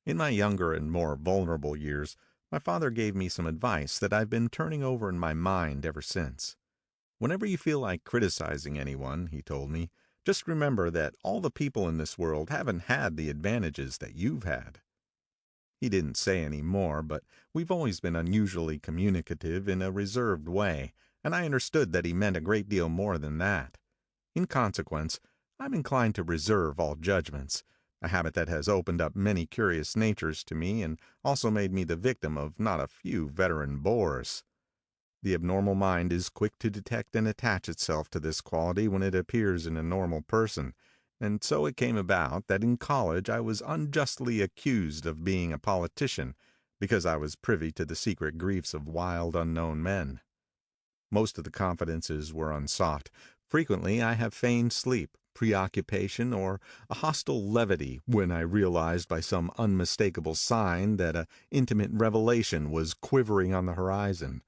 In my younger and more vulnerable years, my father gave me some advice that I've been turning over in my mind ever since. Whenever you feel like criticizing anyone, he told me, just remember that all the people in this world haven't had the advantages that you've had. He didn't say any more, but we've always been unusually communicative in a reserved way, and I understood that he meant a great deal more than that. In consequence, I'm inclined to reserve all judgments, a habit that has opened up many curious natures to me and also made me the victim of not a few veteran bores. The abnormal mind is quick to detect and attach itself to this quality when it appears in a normal person, and so it came about that in college I was unjustly accused of being a politician because I was privy to the secret griefs of wild unknown men. Most of the confidences were unsought. Frequently I have feigned sleep, preoccupation, or a hostile levity when I realized by some unmistakable sign that a intimate revelation was quivering on the horizon.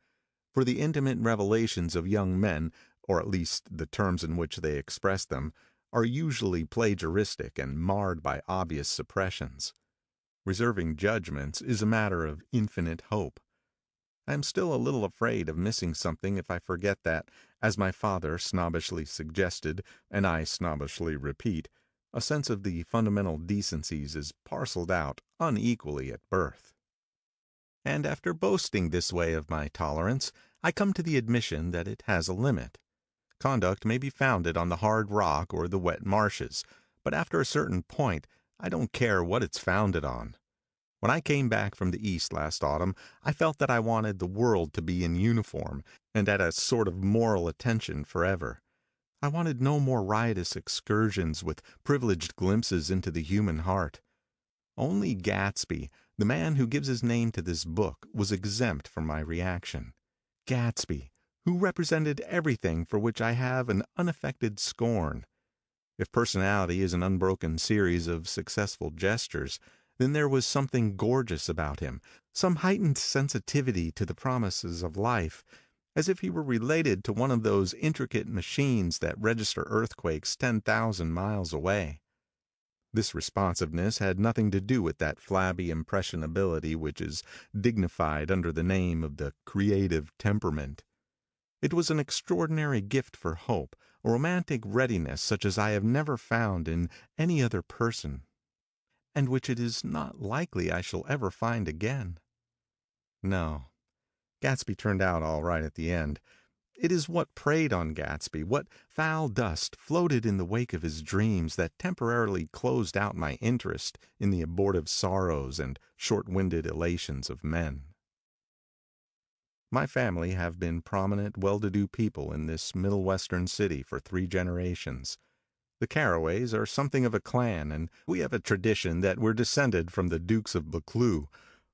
For the intimate revelations of young men, or at least the terms in which they express them, are usually plagiaristic and marred by obvious suppressions. Reserving judgments is a matter of infinite hope. I am still a little afraid of missing something if I forget that, as my father snobbishly suggested, and I snobbishly repeat, a sense of the fundamental decencies is parceled out unequally at birth. And after boasting this way of my tolerance, I come to the admission that it has a limit. Conduct may be founded on the hard rock or the wet marshes, but after a certain point I don't care what it's founded on. When I came back from the East last autumn, I felt that I wanted the world to be in uniform and at a sort of moral attention forever. I wanted no more riotous excursions with privileged glimpses into the human heart. Only Gatsby, the man who gives his name to this book, was exempt from my reaction. Gatsby, who represented everything for which I have an unaffected scorn. If personality is an unbroken series of successful gestures, then there was something gorgeous about him, some heightened sensitivity to the promises of life, as if he were related to one of those intricate machines that register earthquakes 10,000 miles away. This responsiveness had nothing to do with that flabby impressionability which is dignified under the name of the creative temperament. It was an extraordinary gift for hope, a romantic readiness such as I have never found in any other person, and which it is not likely I shall ever find again. No, Gatsby turned out all right at the end. It is what preyed on Gatsby, what foul dust floated in the wake of his dreams, that temporarily closed out my interest in the abortive sorrows and short-winded elations of men. My family have been prominent, well-to-do people in this Middle Western city for 3 generations. The Carraways are something of a clan, and we have a tradition that we're descended from the Dukes of Buccleuch,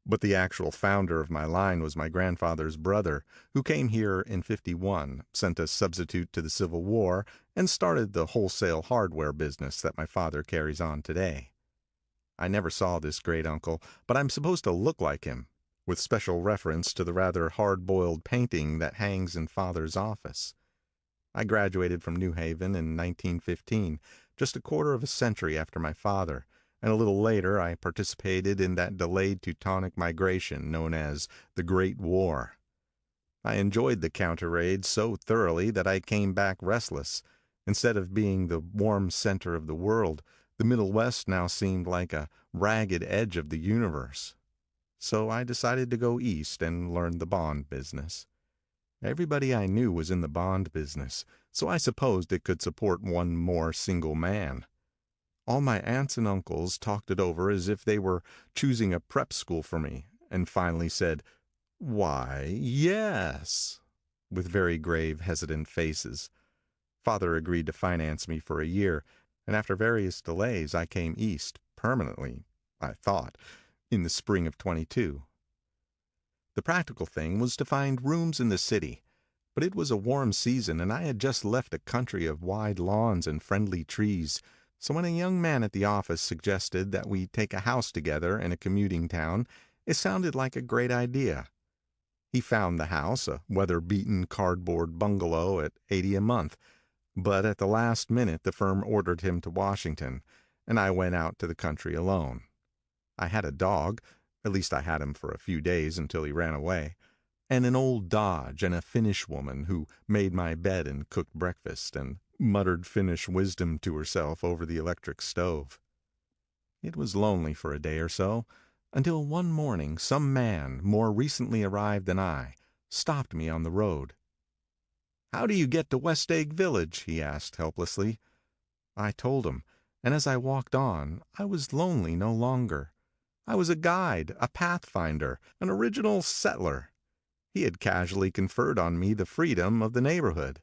but the actual founder of my line was my grandfather's brother, who came here in '51, sent a substitute to the Civil War, and started the wholesale hardware business that my father carries on today. I never saw this great uncle, but I'm supposed to look like him, with special reference to the rather hard-boiled painting that hangs in father's office. I graduated from New Haven in 1915, just a quarter of a century after my father, and a little later I participated in that delayed Teutonic migration known as the Great War. I enjoyed the counter-raid so thoroughly that I came back restless. Instead of being the warm center of the world, the Middle West now seemed like a ragged edge of the universe. So I decided to go east and learn the bond business. Everybody I knew was in the bond business, so I supposed it could support one more single man. All my aunts and uncles talked it over as if they were choosing a prep school for me, and finally said, "Why, yes," with very grave, hesitant faces. Father agreed to finance me for a year, and after various delays I came east, permanently, I thought, in the spring of '22. The practical thing was to find rooms in the city, but it was a warm season and I had just left a country of wide lawns and friendly trees, so when a young man at the office suggested that we take a house together in a commuting town, it sounded like a great idea. He found the house, a weather-beaten cardboard bungalow at $80 a month, but at the last minute the firm ordered him to Washington, and I went out to the country alone. I had a dog, at least I had him for a few days until he ran away, and an old Dodge and a Finnish woman who made my bed and cooked breakfast and muttered Finnish wisdom to herself over the electric stove. It was lonely for a day or so, until one morning some man, more recently arrived than I, stopped me on the road. "How do you get to West Egg Village?" he asked helplessly. I told him, and as I walked on, I was lonely no longer. I was a guide, a pathfinder, an original settler. He had casually conferred on me the freedom of the neighborhood.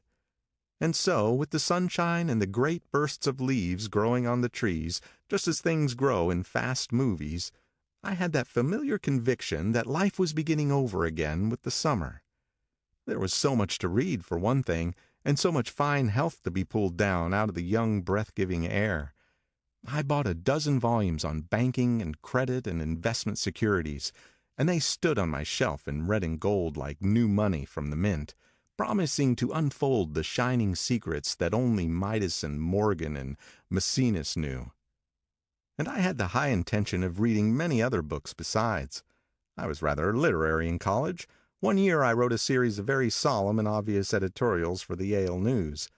And so, with the sunshine and the great bursts of leaves growing on the trees, just as things grow in fast movies, I had that familiar conviction that life was beginning over again with the summer. There was so much to read, for one thing, and so much fine health to be pulled down out of the young, breath-giving air. I bought a dozen volumes on banking and credit and investment securities, and they stood on my shelf in red and gold like new money from the mint, promising to unfold the shining secrets that only Midas and Morgan and Maecenas knew. And I had the high intention of reading many other books besides. I was rather literary in college. One year I wrote a series of very solemn and obvious editorials for the Yale News.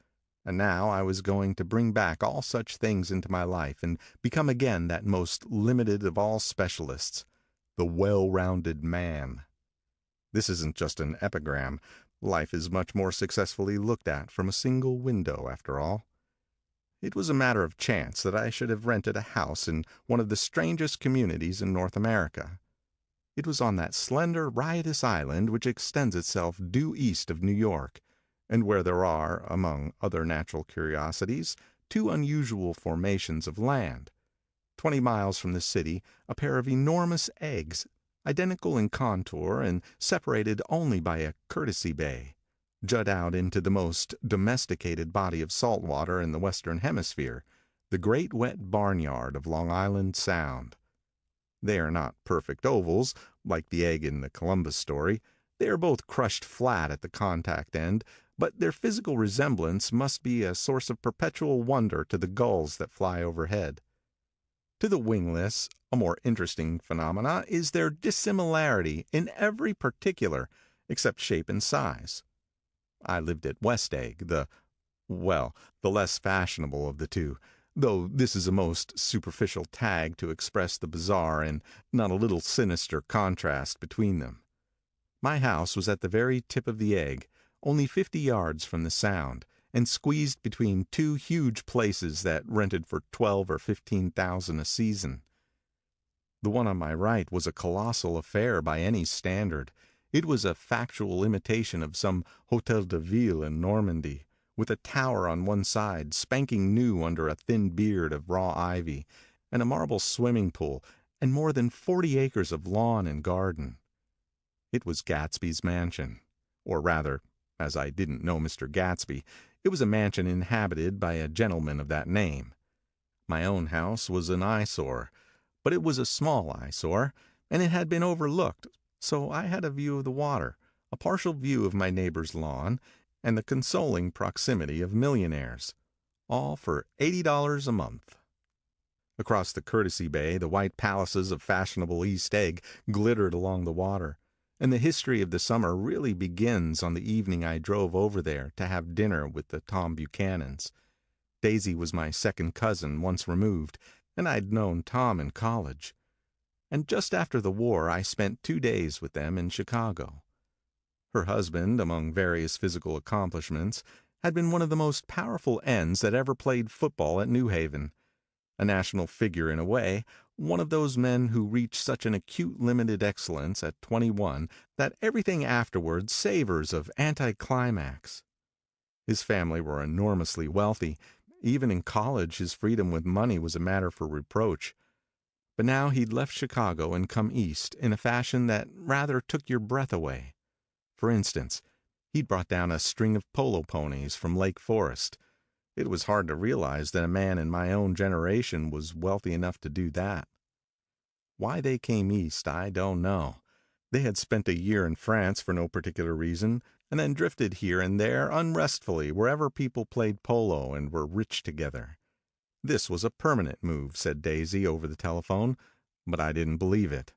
And now I was going to bring back all such things into my life and become again that most limited of all specialists, the well-rounded man. This isn't just an epigram. Life is much more successfully looked at from a single window, after all. It was a matter of chance that I should have rented a house in one of the strangest communities in North America. It was on that slender, riotous island which extends itself due east of New York, and where there are, among other natural curiosities, two unusual formations of land. 20 miles from the city, a pair of enormous eggs, identical in contour and separated only by a courtesy bay, jut out into the most domesticated body of salt water in the Western Hemisphere, the great wet barnyard of Long Island Sound. They are not perfect ovals, like the egg in the Columbus story. They are both crushed flat at the contact end, but their physical resemblance must be a source of perpetual wonder to the gulls that fly overhead. To the wingless, a more interesting phenomena is their dissimilarity in every particular, except shape and size. I lived at West Egg, the less fashionable of the two, though this is a most superficial tag to express the bizarre and not a little sinister contrast between them. My house was at the very tip of the egg, only 50 yards from the Sound, and squeezed between two huge places that rented for $12,000 or $15,000 a season. The one on my right was a colossal affair by any standard. It was a factual imitation of some Hôtel de Ville in Normandy, with a tower on one side, spanking new under a thin beard of raw ivy, and a marble swimming pool, and more than 40 acres of lawn and garden. It was Gatsby's mansion, or rather, as I didn't know Mr. Gatsby, it was a mansion inhabited by a gentleman of that name. My own house was an eyesore, but it was a small eyesore, and it had been overlooked, so I had a view of the water, a partial view of my neighbor's lawn, and the consoling proximity of millionaires, all for $80 a month. Across the courtesy bay, the white palaces of fashionable East Egg glittered along the water, and the history of the summer really begins on the evening I drove over there to have dinner with the Tom Buchanans. Daisy was my second cousin, once removed, and I'd known Tom in college. And just after the war I spent 2 days with them in Chicago. Her husband, among various physical accomplishments, had been one of the most powerful ends that ever played football at New Haven. A national figure in a way, one of those men who reach such an acute limited excellence at 21 that everything afterwards savors of anticlimax. His family were enormously wealthy. Even in college his freedom with money was a matter for reproach. But now he'd left Chicago and come east in a fashion that rather took your breath away. For instance, he'd brought down a string of polo ponies from Lake Forest. It was hard to realize that a man in my own generation was wealthy enough to do that. Why they came east, I don't know. They had spent a year in France for no particular reason, and then drifted here and there unrestfully wherever people played polo and were rich together. This was a permanent move, said Daisy over the telephone. But I didn't believe it.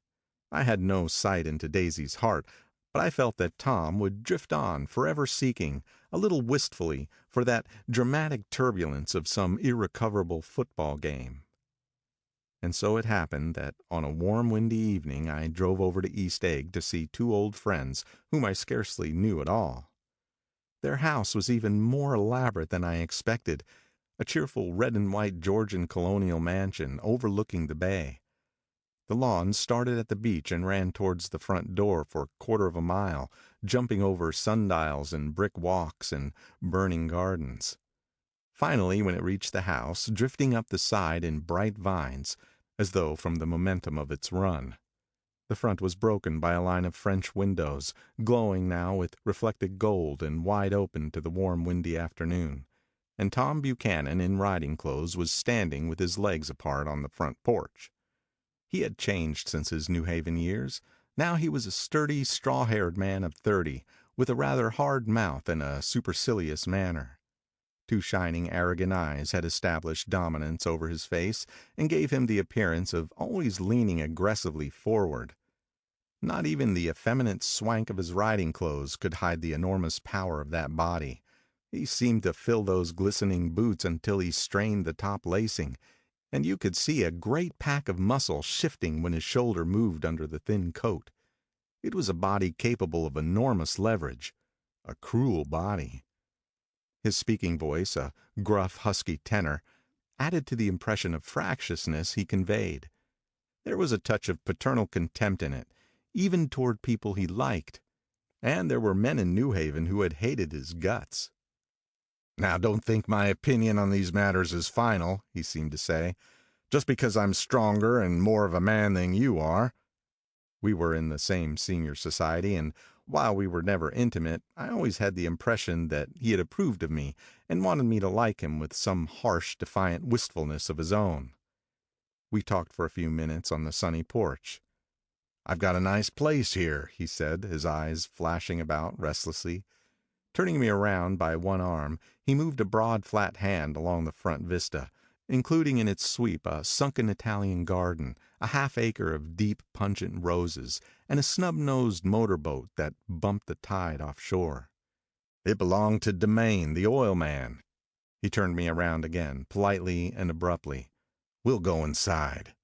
I had no sight into Daisy's heart, but I felt that Tom would drift on, forever seeking, a little wistfully, for that dramatic turbulence of some irrecoverable football game. And so it happened that on a warm, windy evening I drove over to East Egg to see two old friends whom I scarcely knew at all. Their house was even more elaborate than I expected, a cheerful red and white Georgian colonial mansion overlooking the bay. The lawn started at the beach and ran towards the front door for a quarter of a mile, jumping over sundials and brick walks and burning gardens. Finally, when it reached the house, drifting up the side in bright vines, as though from the momentum of its run. The front was broken by a line of French windows, glowing now with reflected gold and wide open to the warm windy afternoon, and Tom Buchanan in riding clothes was standing with his legs apart on the front porch. He had changed since his New Haven years. Now he was a sturdy, straw-haired man of 30, with a rather hard mouth and a supercilious manner. Two shining, arrogant eyes had established dominance over his face and gave him the appearance of always leaning aggressively forward. Not even the effeminate swank of his riding clothes could hide the enormous power of that body. He seemed to fill those glistening boots until he strained the top lacing, and you could see a great pack of muscle shifting when his shoulder moved under the thin coat. It was a body capable of enormous leverage. A cruel body. His speaking voice, a gruff, husky tenor, added to the impression of fractiousness he conveyed. There was a touch of paternal contempt in it, even toward people he liked. And there were men in New Haven who had hated his guts. "Now, don't think my opinion on these matters is final," he seemed to say, "just because I'm stronger and more of a man than you are." We were in the same senior society, and while we were never intimate, I always had the impression that he had approved of me and wanted me to like him with some harsh, defiant wistfulness of his own. We talked for a few minutes on the sunny porch. "I've got a nice place here," he said, his eyes flashing about restlessly. Turning me around by one arm, he moved a broad, flat hand along the front vista, including in its sweep a sunken Italian garden, a half-acre of deep, pungent roses, and a snub-nosed motorboat that bumped the tide offshore. "It belonged to Demain, the oil man." He turned me around again, politely and abruptly. "We'll go inside."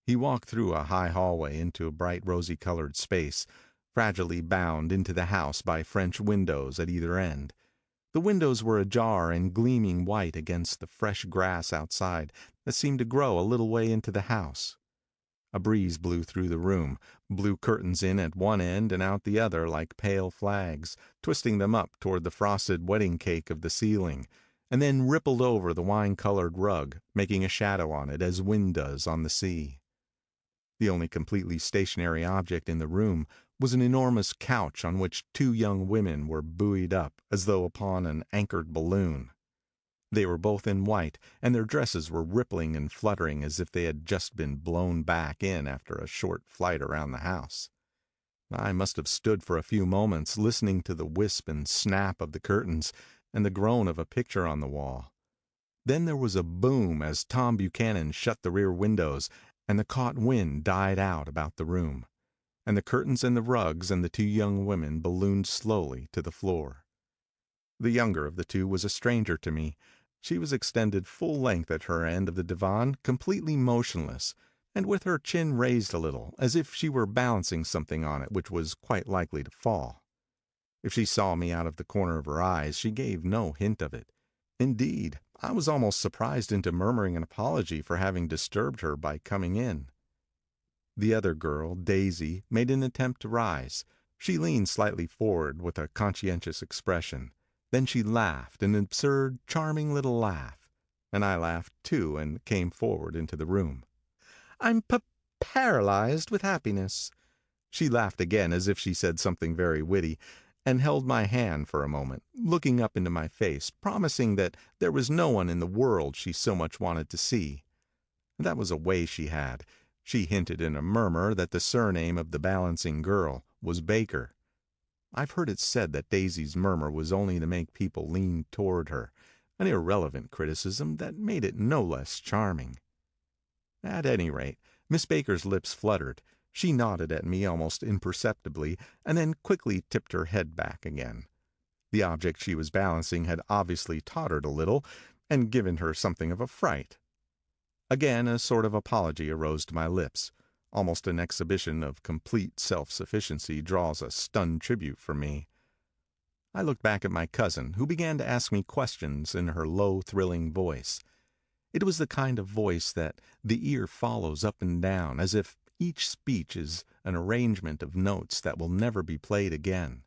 He walked through a high hallway into a bright rosy-colored space, fragilely bound into the house by French windows at either end. The windows were ajar and gleaming white against the fresh grass outside that seemed to grow a little way into the house. A breeze blew through the room, blew curtains in at one end and out the other like pale flags, twisting them up toward the frosted wedding cake of the ceiling, and then rippled over the wine-colored rug, making a shadow on it as wind does on the sea. The only completely stationary object in the room was an enormous couch on which two young women were buoyed up as though upon an anchored balloon. They were both in white, and their dresses were rippling and fluttering as if they had just been blown back in after a short flight around the house. I must have stood for a few moments listening to the wisp and snap of the curtains and the groan of a picture on the wall. Then there was a boom as Tom Buchanan shut the rear windows, and the caught wind died out about the room, and the curtains and the rugs and the two young women ballooned slowly to the floor. The younger of the two was a stranger to me. She was extended full length at her end of the divan, completely motionless, and with her chin raised a little, as if she were balancing something on it which was quite likely to fall. If she saw me out of the corner of her eyes, she gave no hint of it. Indeed, I was almost surprised into murmuring an apology for having disturbed her by coming in. The other girl, Daisy, made an attempt to rise. She leaned slightly forward with a conscientious expression. Then she laughed, an absurd, charming little laugh, and I laughed too and came forward into the room. "I'm paralyzed with happiness." She laughed again as if she said something very witty, and held my hand for a moment, looking up into my face, promising that there was no one in the world she so much wanted to see. That was a way she had. She hinted in a murmur that the surname of the balancing girl was Baker. I've heard it said that Daisy's murmur was only to make people lean toward her, an irrelevant criticism that made it no less charming. At any rate, Miss Baker's lips fluttered. She nodded at me almost imperceptibly, and then quickly tipped her head back again. The object she was balancing had obviously tottered a little, and given her something of a fright. Again a sort of apology arose to my lips. Almost an exhibition of complete self-sufficiency draws a stunned tribute from me. I looked back at my cousin, who began to ask me questions in her low, thrilling voice. It was the kind of voice that the ear follows up and down, as if each speech is an arrangement of notes that will never be played again.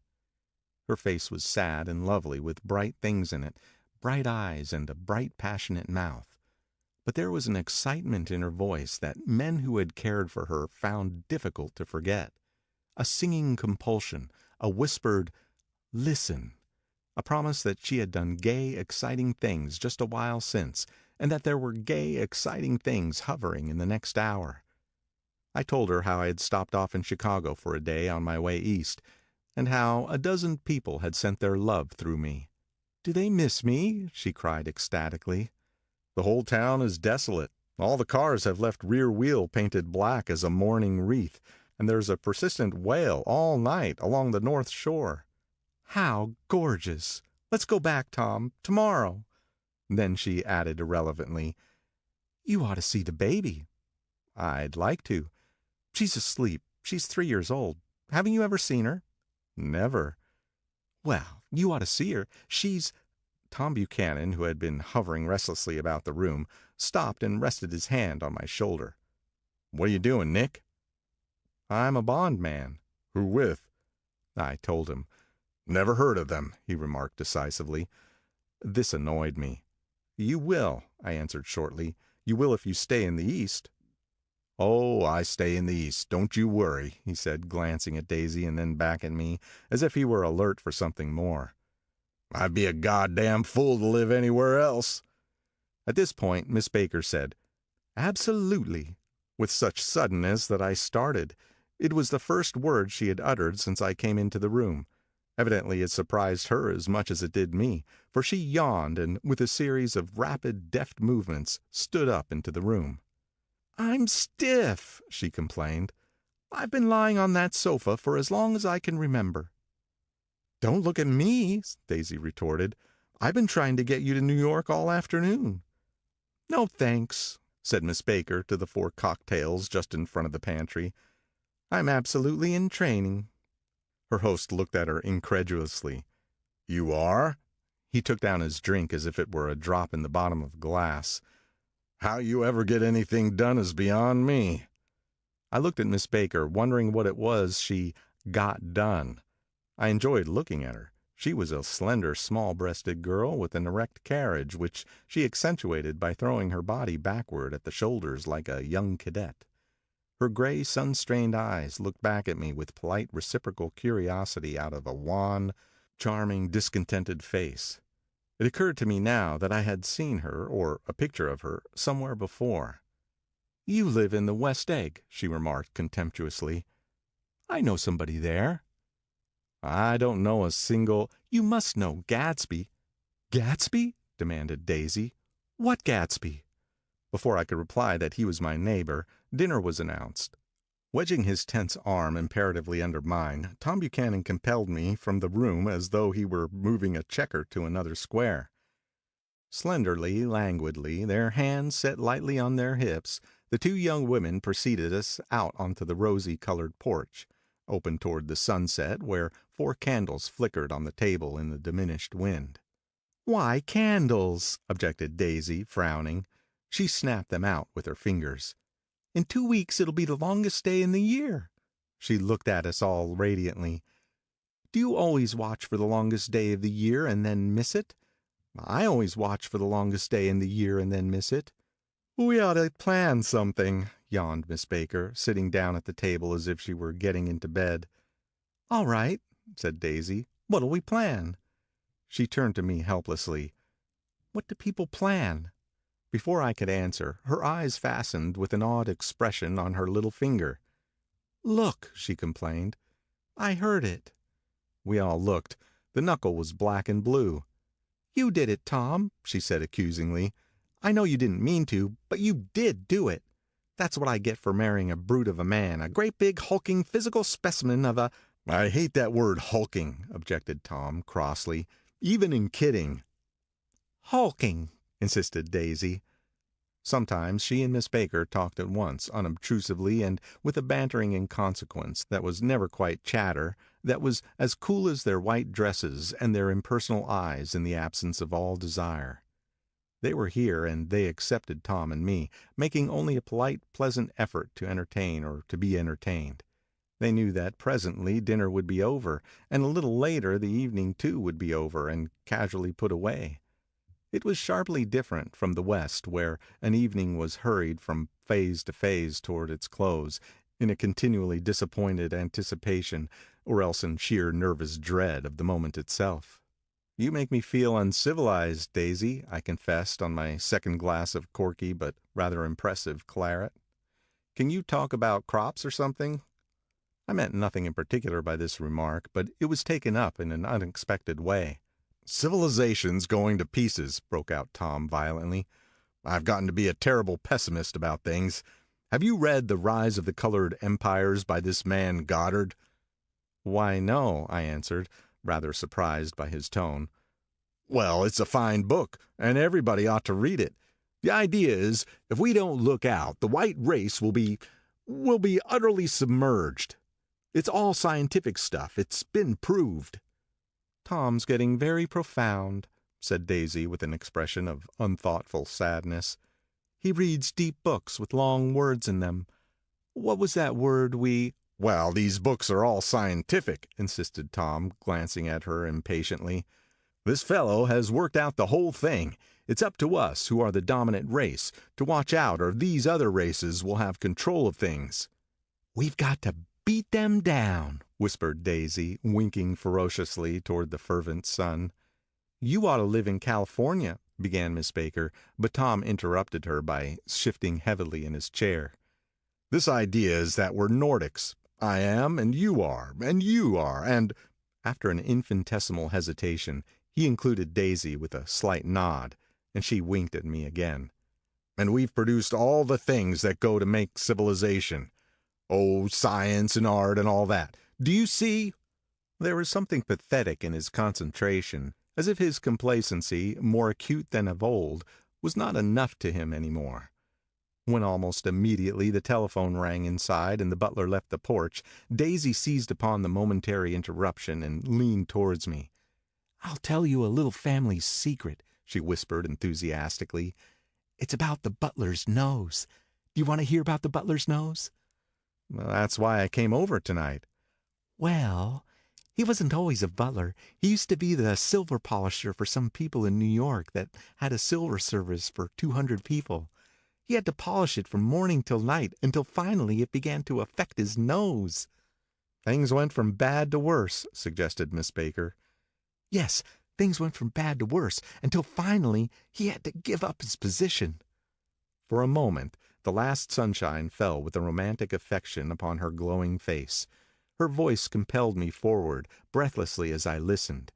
Her face was sad and lovely, with bright things in it, bright eyes and a bright, passionate mouth. But there was an excitement in her voice that men who had cared for her found difficult to forget. A singing compulsion, a whispered, "Listen," a promise that she had done gay, exciting things just a while since, and that there were gay, exciting things hovering in the next hour. I told her how I had stopped off in Chicago for a day on my way east, and how a dozen people had sent their love through me. "Do they miss me?" she cried ecstatically. "The whole town is desolate. All the cars have left rear wheel painted black as a mourning wreath, and there's a persistent wail all night along the North Shore." "How gorgeous! Let's go back, Tom, tomorrow." Then she added irrelevantly, "You ought to see the baby." "I'd like to." "She's asleep. She's 3 years old. Haven't you ever seen her?" "Never." "Well, you ought to see her. She's—" Tom Buchanan, who had been hovering restlessly about the room, stopped and rested his hand on my shoulder. "What are you doing, Nick?" "I'm a bondman." "Who with?" I told him. "Never heard of them," he remarked decisively. This annoyed me. "You will," I answered shortly. "You will if you stay in the East." "Oh, I stay in the East, don't you worry," he said, glancing at Daisy and then back at me, as if he were alert for something more. "I'd be a goddamn fool to live anywhere else." At this point Miss Baker said, "Absolutely," with such suddenness that I started. It was the first word she had uttered since I came into the room. Evidently it surprised her as much as it did me, for she yawned and, with a series of rapid, deft movements, stood up into the room. "I'm stiff," she complained. "I've been lying on that sofa for as long as I can remember." "Don't look at me," Daisy retorted. "I've been trying to get you to New York all afternoon." "No, thanks," said Miss Baker to the 4 cocktails just in front of the pantry. "I'm absolutely in training." Her host looked at her incredulously. "You are?" He took down his drink as if it were a drop in the bottom of a glass. "How you ever get anything done is beyond me." I looked at Miss Baker, wondering what it was she got done. I enjoyed looking at her. She was a slender, small-breasted girl with an erect carriage, which she accentuated by throwing her body backward at the shoulders like a young cadet. Her gray, sun-strained eyes looked back at me with polite reciprocal curiosity out of a wan, charming, discontented face. It occurred to me now that I had seen her, or a picture of her, somewhere before. "You live in the West Egg," she remarked contemptuously. "I know somebody there." "I don't know a single—" "You must know Gatsby." "Gatsby?" demanded Daisy. "What Gatsby?" Before I could reply that he was my neighbor, dinner was announced. Wedging his tense arm imperatively under mine, Tom Buchanan compelled me from the room as though he were moving a checker to another square. Slenderly, languidly, their hands set lightly on their hips, the 2 young women preceded us out onto the rosy-colored porch, open toward the sunset, where 4 candles flickered on the table in the diminished wind. "Why candles?" objected Daisy, frowning. She snapped them out with her fingers. "In 2 weeks it'll be the longest day in the year." She looked at us all radiantly. "Do you always watch for the longest day of the year and then miss it? I always watch for the longest day in the year and then miss it." "We ought to plan something," yawned Miss Baker, sitting down at the table as if she were getting into bed. "All right," said Daisy. "What'll we plan?" She turned to me helplessly. "What do people plan?" Before I could answer, her eyes fastened with an odd expression on her little finger. "Look," she complained. "I heard it." We all looked. The knuckle was black and blue. "You did it, Tom," she said accusingly. "I know you didn't mean to, but you did do it. That's what I get for marrying a brute of a man, a great big hulking physical specimen of a—" "I hate that word hulking," objected Tom crossly, "even in kidding." "Hulking," insisted Daisy. Sometimes she and Miss Baker talked at once, unobtrusively and with a bantering inconsequence that was never quite chatter, that was as cool as their white dresses and their impersonal eyes in the absence of all desire. They were here, and they accepted Tom and me, making only a polite, pleasant effort to entertain or to be entertained. They knew that presently dinner would be over, and a little later the evening too would be over and casually put away. It was sharply different from the West, where an evening was hurried from phase to phase toward its close, in a continually disappointed anticipation, or else in sheer nervous dread of the moment itself. "You make me feel uncivilized, Daisy," I confessed on my second glass of corky but rather impressive claret. "Can you talk about crops or something?" I meant nothing in particular by this remark, but it was taken up in an unexpected way. "Civilization's going to pieces," broke out Tom violently. "I've gotten to be a terrible pessimist about things. Have you read The Rise of the Colored Empires by this man Goddard?" "Why, no," I answered, rather surprised by his tone. "Well, it's a fine book, and everybody ought to read it. The idea is, if we don't look out, the white race will be utterly submerged. It's all scientific stuff. It's been proved." "Tom's getting very profound," said Daisy with an expression of unthoughtful sadness. "He reads deep books with long words in them. What was that word we—" "Well, these books are all scientific," insisted Tom, glancing at her impatiently. "This fellow has worked out the whole thing. It's up to us, who are the dominant race, to watch out, or these other races will have control of things." "We've got to beat them down," whispered Daisy, winking ferociously toward the fervent sun. "You ought to live in California," began Miss Baker, but Tom interrupted her by shifting heavily in his chair. "This idea is that we're Nordics. I am, and you are, and—" After an infinitesimal hesitation, he included Daisy with a slight nod, and she winked at me again. "And we've produced all the things that go to make civilization. Oh, science and art and all that. Do you see?" There was something pathetic in his concentration, as if his complacency, more acute than of old, was not enough to him any more. When almost immediately the telephone rang inside and the butler left the porch, Daisy seized upon the momentary interruption and leaned towards me. "I'll tell you a little family secret," she whispered enthusiastically. "It's about the butler's nose. Do you want to hear about the butler's nose?" "That's why I came over tonight." "Well, he wasn't always a butler. He used to be the silver polisher for some people in New York that had a silver service for 200 people. He had to polish it from morning till night, until finally it began to affect his nose." "Things went from bad to worse," suggested Miss Baker. "Yes, things went from bad to worse, until finally he had to give up his position." For a moment the last sunshine fell with a romantic affection upon her glowing face. Her voice compelled me forward, breathlessly as I listened.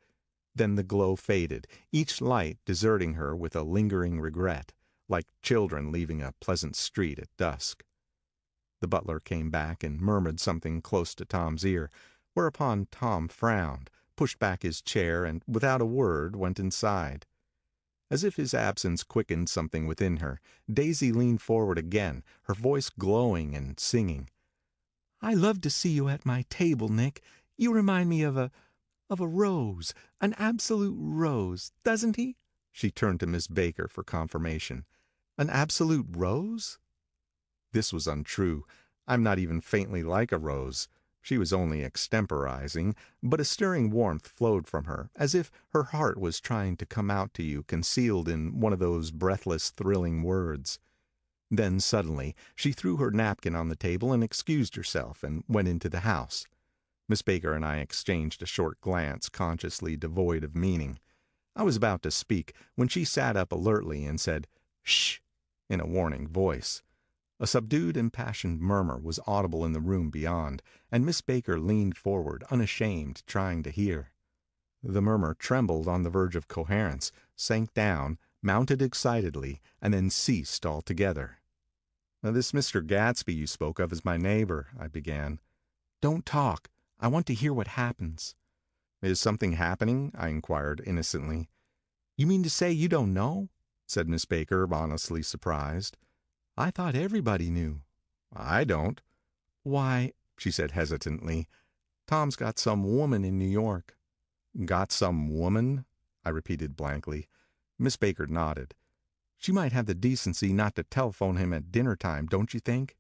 Then the glow faded, each light deserting her with a lingering regret, like children leaving a pleasant street at dusk. The butler came back and murmured something close to Tom's ear, whereupon Tom frowned, pushed back his chair, and without a word went inside. As if his absence quickened something within her, Daisy leaned forward again, her voice glowing and singing. "I love to see you at my table, Nick. You remind me of a rose, an absolute rose, doesn't he?" She turned to Miss Baker for confirmation. "An absolute rose?" This was untrue. I'm not even faintly like a rose. She was only extemporizing, but a stirring warmth flowed from her, as if her heart was trying to come out to you concealed in one of those breathless, thrilling words. Then suddenly she threw her napkin on the table and excused herself, and went into the house. Miss Baker and I exchanged a short glance consciously devoid of meaning. I was about to speak, when she sat up alertly and said, "Shh!" in a warning voice. A subdued, impassioned murmur was audible in the room beyond, and Miss Baker leaned forward, unashamed, trying to hear. The murmur trembled on the verge of coherence, sank down, mounted excitedly, and then ceased altogether. This Mr. Gatsby you spoke of is my neighbor," I began. "Don't talk. I want to hear what happens." "Is something happening?" I inquired innocently. "You mean to say you don't know?" said Miss Baker, honestly surprised. "I thought everybody knew." "I don't." "Why," she said hesitantly, "Tom's got some woman in New York." "Got some woman?" I repeated blankly. Miss Baker nodded. "She might have the decency not to telephone him at dinner time, don't you think?"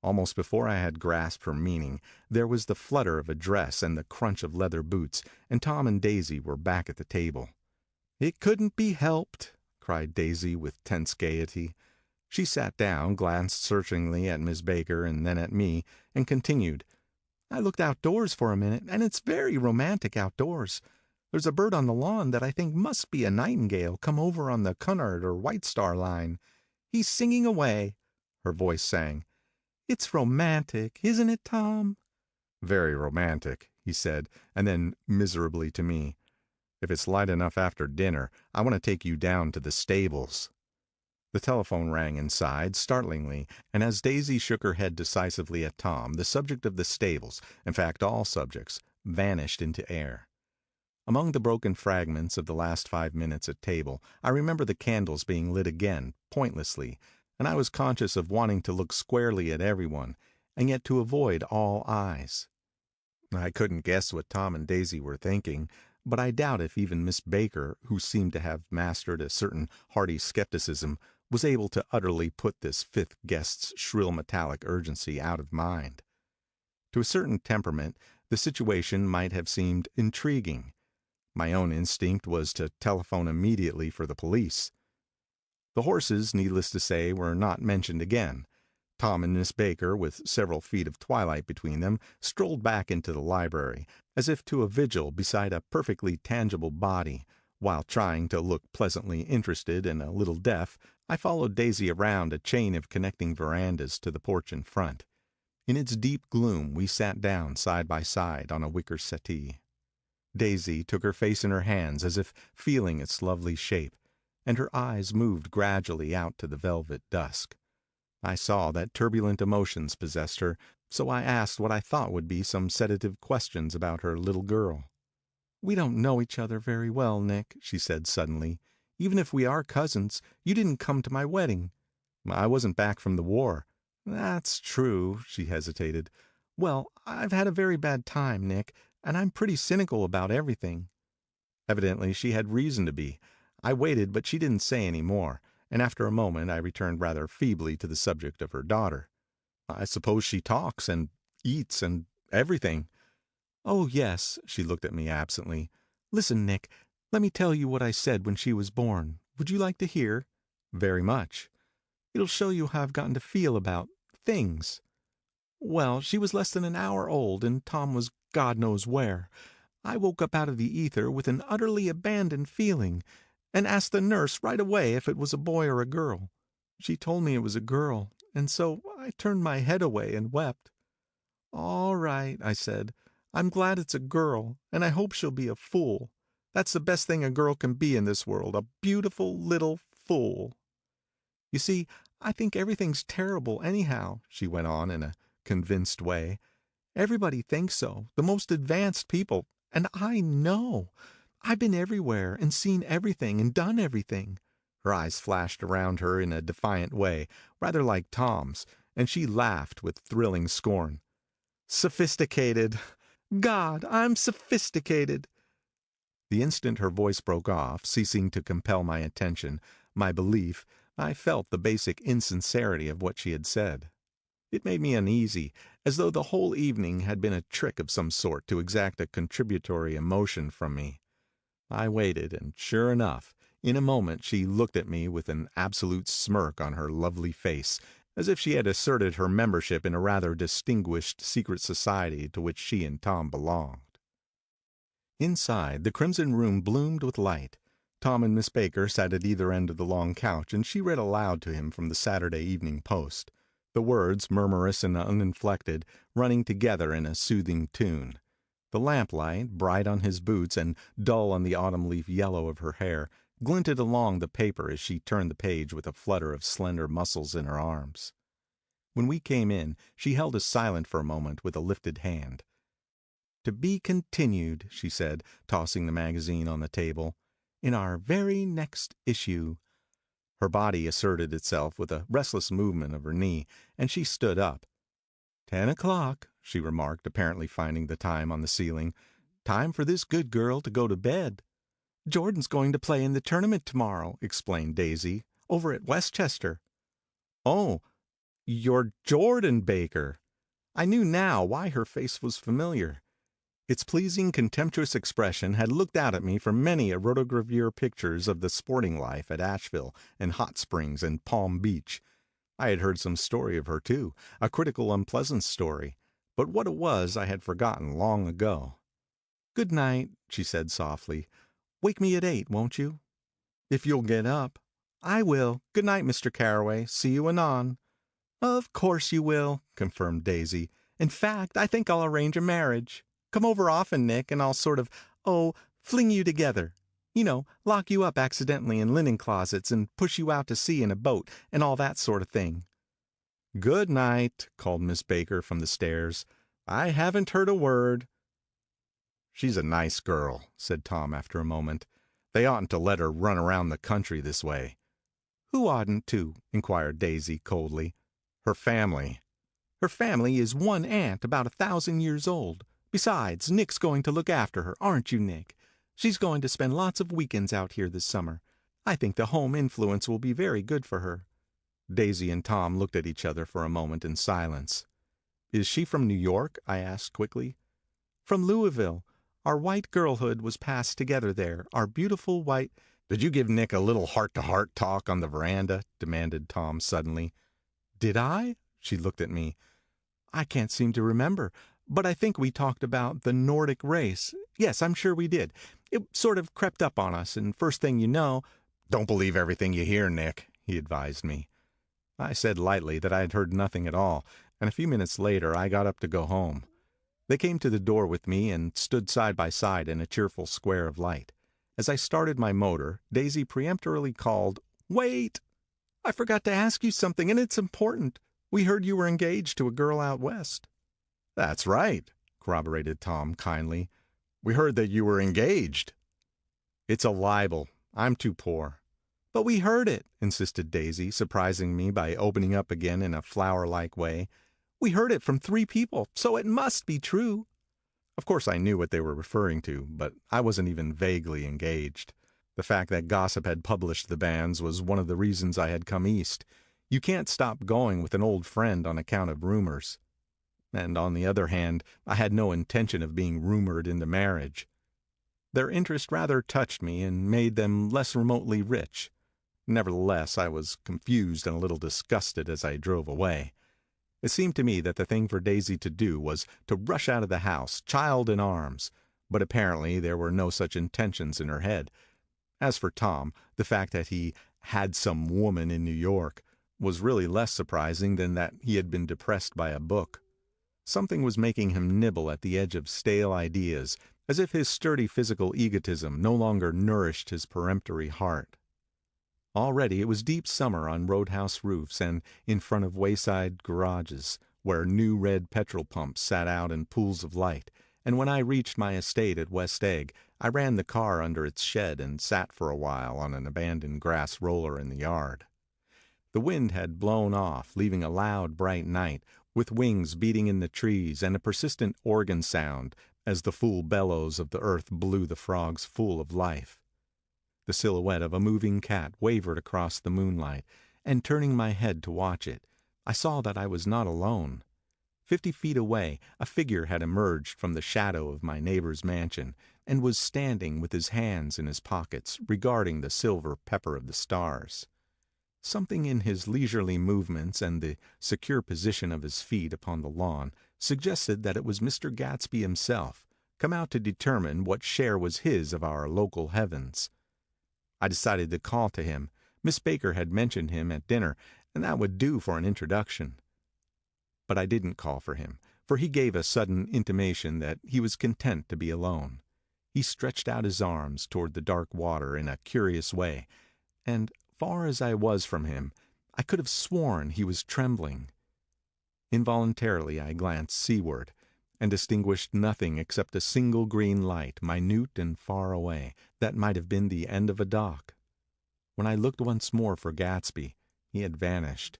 Almost before I had grasped her meaning, there was the flutter of a dress and the crunch of leather boots, and Tom and Daisy were back at the table. "It couldn't be helped," cried Daisy with tense gaiety. She sat down, glanced searchingly at Miss Baker and then at me, and continued. "I looked outdoors for a minute, and it's very romantic outdoors. There's a bird on the lawn that I think must be a nightingale come over on the Cunard or White Star line. He's singing away." Her voice sang. "It's romantic, isn't it, Tom?" "Very romantic," he said, and then miserably to me, "If it's light enough after dinner, I want to take you down to the stables." The telephone rang inside, startlingly, and as Daisy shook her head decisively at Tom, the subject of the stables, in fact all subjects, vanished into air. Among the broken fragments of the last 5 minutes at table, I remember the candles being lit again, pointlessly, and I was conscious of wanting to look squarely at everyone, and yet to avoid all eyes. I couldn't guess what Tom and Daisy were thinking, but I doubt if even Miss Baker, who seemed to have mastered a certain hearty skepticism, was able to utterly put this fifth guest's shrill metallic urgency out of mind. To a certain temperament, the situation might have seemed intriguing. My own instinct was to telephone immediately for the police. The horses, needless to say, were not mentioned again. Tom and Miss Baker, with several feet of twilight between them, strolled back into the library, as if to a vigil beside a perfectly tangible body. While trying to look pleasantly interested and a little deaf, I followed Daisy around a chain of connecting verandas to the porch in front. In its deep gloom we sat down side by side on a wicker settee. Daisy took her face in her hands as if feeling its lovely shape, and her eyes moved gradually out to the velvet dusk. I saw that turbulent emotions possessed her, so I asked what I thought would be some sedative questions about her little girl. "We don't know each other very well, Nick," she said suddenly. "Even if we are cousins, you didn't come to my wedding." "I wasn't back from the war." "That's true," she hesitated. "Well, I've had a very bad time, Nick, and I'm pretty cynical about everything." Evidently she had reason to be. I waited, but she didn't say any more, and after a moment I returned rather feebly to the subject of her daughter. "I suppose she talks and eats and everything." "Oh, yes." She looked at me absently. "Listen, Nick, let me tell you what I said when she was born. Would you like to hear?" "Very much." "It'll show you how I've gotten to feel about things. Well, she was less than an hour old, and Tom was God knows where. I woke up out of the ether with an utterly abandoned feeling, and asked the nurse right away if it was a boy or a girl. She told me it was a girl, and so I turned my head away and wept. 'All right,' I said. 'I'm glad it's a girl, and I hope she'll be a fool. That's the best thing a girl can be in this world, a beautiful little fool.' You see, I think everything's terrible anyhow," she went on in a convinced way. "Everybody thinks so, the most advanced people, and I know. I've been everywhere and seen everything and done everything." Her eyes flashed around her in a defiant way, rather like Tom's, and she laughed with thrilling scorn. "Sophisticated! God, I'm sophisticated!" The instant her voice broke off, ceasing to compel my attention, my belief, I felt the basic insincerity of what she had said. It made me uneasy, as though the whole evening had been a trick of some sort to exact a contributory emotion from me. I waited, and sure enough, in a moment she looked at me with an absolute smirk on her lovely face, as if she had asserted her membership in a rather distinguished secret society to which she and Tom belonged. Inside, the crimson room bloomed with light. Tom and Miss Baker sat at either end of the long couch, and she read aloud to him from the Saturday Evening Post, the words, murmurous and uninflected, running together in a soothing tune. The lamplight, bright on his boots and dull on the autumn leaf yellow of her hair, glinted along the paper as she turned the page with a flutter of slender muscles in her arms. When we came in, she held us silent for a moment with a lifted hand. "To be continued," she said, tossing the magazine on the table, "in our very next issue." Her body asserted itself with a restless movement of her knee, and she stood up. 10 o'clock, she remarked, apparently finding the time on the ceiling. "Time for this good girl to go to bed." "Jordan's going to play in the tournament tomorrow," explained Daisy, "over at Westchester." "Oh, you're Jordan Baker." I knew now why her face was familiar. Its pleasing, contemptuous expression had looked out at me from many a rotogravure pictures of the sporting life at Asheville and Hot Springs and Palm Beach. I had heard some story of her, too, a critical, unpleasant story, but what it was I had forgotten long ago. "Good night," she said softly. "Wake me at 8, won't you?" "If you'll get up." "I will. Good night, Mr. Carroway. See you anon." "Of course you will," confirmed Daisy. "In fact, I think I'll arrange a marriage. Come over often, Nick, and I'll sort of, fling you together. You know, lock you up accidentally in linen closets and push you out to sea in a boat and all that sort of thing." "Good night," called Miss Baker from the stairs. "I haven't heard a word." "She's a nice girl," said Tom after a moment. "They oughtn't to let her run around the country this way." "Who oughtn't to?" inquired Daisy coldly. "Her family." "Her family is one aunt about 1,000 years old. Besides, Nick's going to look after her, aren't you, Nick? She's going to spend lots of weekends out here this summer. I think the home influence will be very good for her." Daisy and Tom looked at each other for a moment in silence. "Is she from New York?" I asked quickly. "From Louisville. Our white girlhood was passed together there, our beautiful white—" "Did you give Nick a little heart-to-heart talk on the veranda?" demanded Tom suddenly. "Did I?" She looked at me. "I can't seem to remember, but I think we talked about the Nordic race. Yes, I'm sure we did. It sort of crept up on us, and first thing you know—" "Don't believe everything you hear, Nick," he advised me. I said lightly that I had heard nothing at all, and a few minutes later I got up to go home. They came to the door with me and stood side by side in a cheerful square of light. As I started my motor, Daisy peremptorily called, "Wait! I forgot to ask you something, and it's important. We heard you were engaged to a girl out west." "That's right," corroborated Tom kindly. "We heard that you were engaged." "It's a libel. I'm too poor." "But we heard it," insisted Daisy, surprising me by opening up again in a flower-like way. "We heard it from 3 people, so it must be true." Of course I knew what they were referring to, but I wasn't even vaguely engaged. The fact that gossip had published the banns was one of the reasons I had come east. You can't stop going with an old friend on account of rumors. And on the other hand, I had no intention of being rumored into marriage. Their interest rather touched me and made them less remotely rich. Nevertheless, I was confused and a little disgusted as I drove away. It seemed to me that the thing for Daisy to do was to rush out of the house, child in arms, but apparently there were no such intentions in her head. As for Tom, the fact that he "had some woman in New York" was really less surprising than that he had been depressed by a book. Something was making him nibble at the edge of stale ideas, as if his sturdy physical egotism no longer nourished his peremptory heart. Already it was deep summer on roadhouse roofs and in front of wayside garages, where new red petrol pumps sat out in pools of light, and when I reached my estate at West Egg, I ran the car under its shed and sat for a while on an abandoned grass roller in the yard. The wind had blown off, leaving a loud, bright night, with wings beating in the trees and a persistent organ sound as the full bellows of the earth blew the frogs full of life. The silhouette of a moving cat wavered across the moonlight, and turning my head to watch it, I saw that I was not alone. 50 feet away, a figure had emerged from the shadow of my neighbor's mansion, and was standing with his hands in his pockets, regarding the silver pepper of the stars. Something in his leisurely movements and the secure position of his feet upon the lawn suggested that it was Mr. Gatsby himself, come out to determine what share was his of our local heavens. I decided to call to him. Miss Baker had mentioned him at dinner, and that would do for an introduction. But I didn't call for him, for he gave a sudden intimation that he was content to be alone. He stretched out his arms toward the dark water in a curious way, and, far as I was from him, I could have sworn he was trembling. Involuntarily I glanced seaward, and distinguished nothing except a single green light, minute and far away, that might have been the end of a dock. When I looked once more for Gatsby, he had vanished,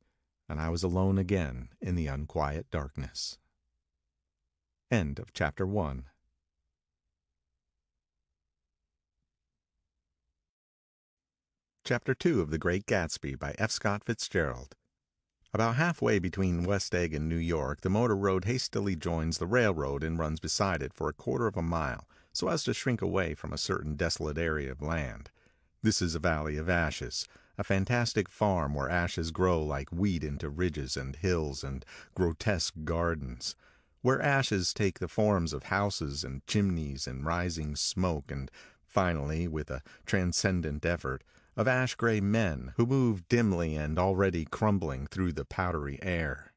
and I was alone again in the unquiet darkness. End of Chapter 1. Chapter 2 of The Great Gatsby by F. Scott Fitzgerald. About halfway between West Egg and New York, the motor road hastily joins the railroad and runs beside it for a quarter of a mile, so as to shrink away from a certain desolate area of land. This is a valley of ashes, a fantastic farm where ashes grow like wheat into ridges and hills and grotesque gardens, where ashes take the forms of houses and chimneys and rising smoke, and finally, with a transcendent effort, of ash-gray men who move dimly and already crumbling through the powdery air.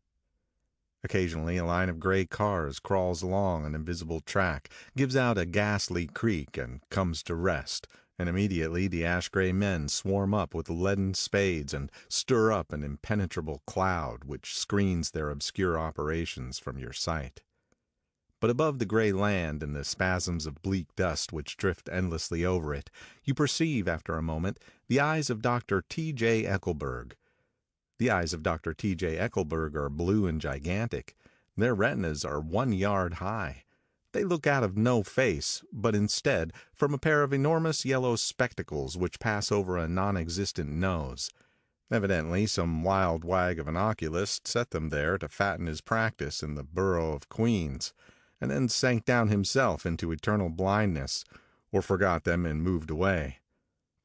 Occasionally a line of gray cars crawls along an invisible track, gives out a ghastly creak, and comes to rest, and immediately the ash-gray men swarm up with leaden spades and stir up an impenetrable cloud which screens their obscure operations from your sight. But above the gray land and the spasms of bleak dust which drift endlessly over it, you perceive, after a moment, the eyes of Dr. T.J. Eckelberg. The eyes of Dr. T.J. Eckelberg are blue and gigantic. Their retinas are 1 yard high. They look out of no face, but instead from a pair of enormous yellow spectacles which pass over a non-existent nose. Evidently some wild wag of an oculist set them there to fatten his practice in the borough of Queens, and then sank down himself into eternal blindness, or forgot them and moved away.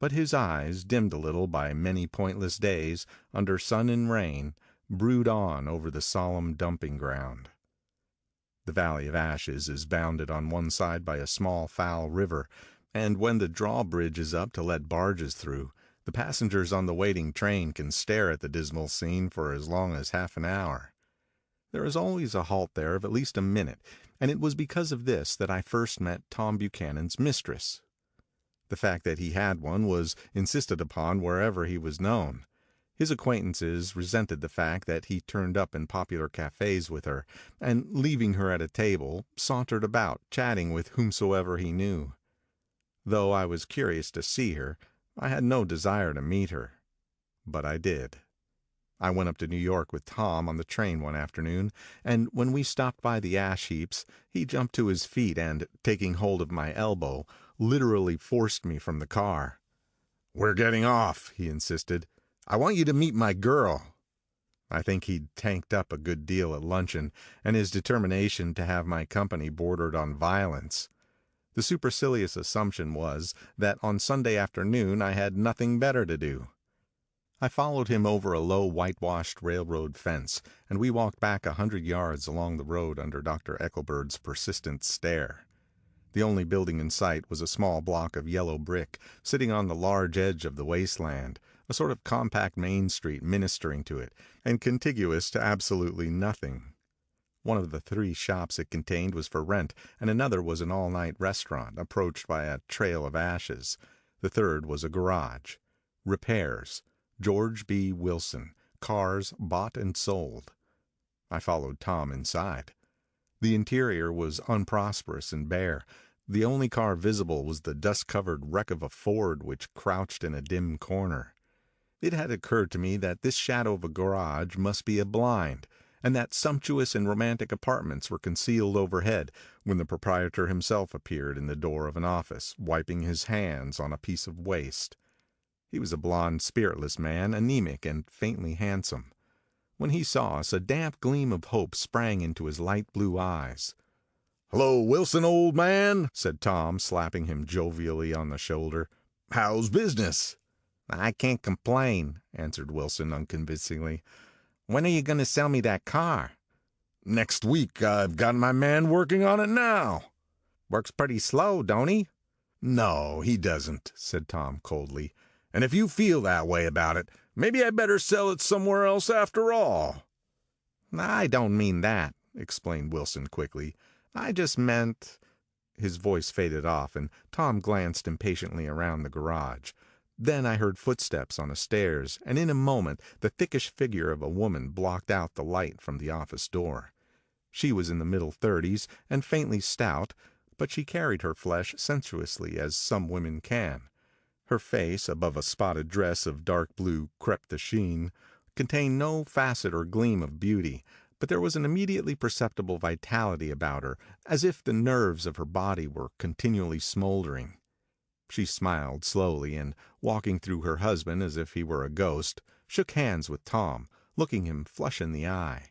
But his eyes, dimmed a little by many pointless days, under sun and rain, brood on over the solemn dumping ground. The Valley of Ashes is bounded on one side by a small foul river, and when the drawbridge is up to let barges through, the passengers on the waiting train can stare at the dismal scene for as long as half an hour. There is always a halt there of at least a minute, and it was because of this that I first met Tom Buchanan's mistress. The fact that he had one was insisted upon wherever he was known. His acquaintances resented the fact that he turned up in popular cafes with her, and, leaving her at a table, sauntered about, chatting with whomsoever he knew. Though I was curious to see her, I had no desire to meet her. But I did. I went up to New York with Tom on the train one afternoon, and when we stopped by the ash heaps, he jumped to his feet and, taking hold of my elbow, literally forced me from the car. "We're getting off," he insisted. "I want you to meet my girl." I think he'd tanked up a good deal at luncheon, and his determination to have my company bordered on violence. The supercilious assumption was that on Sunday afternoon I had nothing better to do. I followed him over a low whitewashed railroad fence, and we walked back 100 yards along the road under Dr. Eckelberg's persistent stare. The only building in sight was a small block of yellow brick, sitting on the large edge of the wasteland, a sort of compact main street ministering to it, and contiguous to absolutely nothing. One of the 3 shops it contained was for rent, and another was an all-night restaurant, approached by a trail of ashes. The third was a garage. Repairs. George B. Wilson. Cars bought and sold. I followed Tom inside. The interior was unprosperous and bare. The only car visible was the dust-covered wreck of a Ford which crouched in a dim corner. It had occurred to me that this shadow of a garage must be a blind, and that sumptuous and romantic apartments were concealed overhead, when the proprietor himself appeared in the door of an office, wiping his hands on a piece of waste. He was a blond, spiritless man, anemic and faintly handsome. When he saw us, a damp gleam of hope sprang into his light blue eyes. "Hello, Wilson, old man," said Tom, slapping him jovially on the shoulder. "How's business?" "I can't complain," answered Wilson unconvincingly. "When are you going to sell me that car?" "Next week. I've got my man working on it now." "Works pretty slow, don't he?" "No, he doesn't," said Tom coldly. "And if you feel that way about it, maybe I better sell it somewhere else after all." "I don't mean that," explained Wilson quickly. "I just meant—" His voice faded off, and Tom glanced impatiently around the garage. Then I heard footsteps on the stairs, and in a moment the thickish figure of a woman blocked out the light from the office door. She was in the middle 30s and faintly stout, but she carried her flesh sensuously as some women can. Her face, above a spotted dress of dark blue crêpe de chine, contained no facet or gleam of beauty, but there was an immediately perceptible vitality about her, as if the nerves of her body were continually smoldering. She smiled slowly, and, walking through her husband as if he were a ghost, shook hands with Tom, looking him flush in the eye.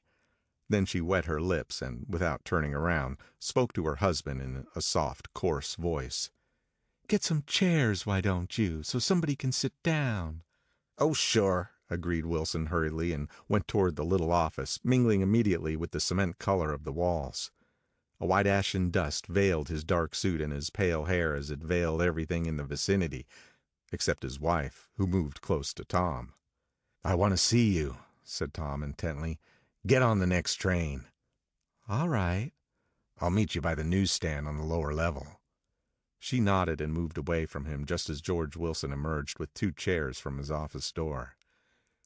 Then she wet her lips, and, without turning around, spoke to her husband in a soft, coarse voice. "Get some chairs, why don't you, so somebody can sit down?" "Oh, sure," agreed Wilson hurriedly, and went toward the little office, mingling immediately with the cement color of the walls. A white ashen dust veiled his dark suit and his pale hair as it veiled everything in the vicinity, except his wife, who moved close to Tom. "I want to see you," said Tom intently. "Get on the next train." "All right." "I'll meet you by the newsstand on the lower level." She nodded and moved away from him just as George Wilson emerged with 2 chairs from his office door.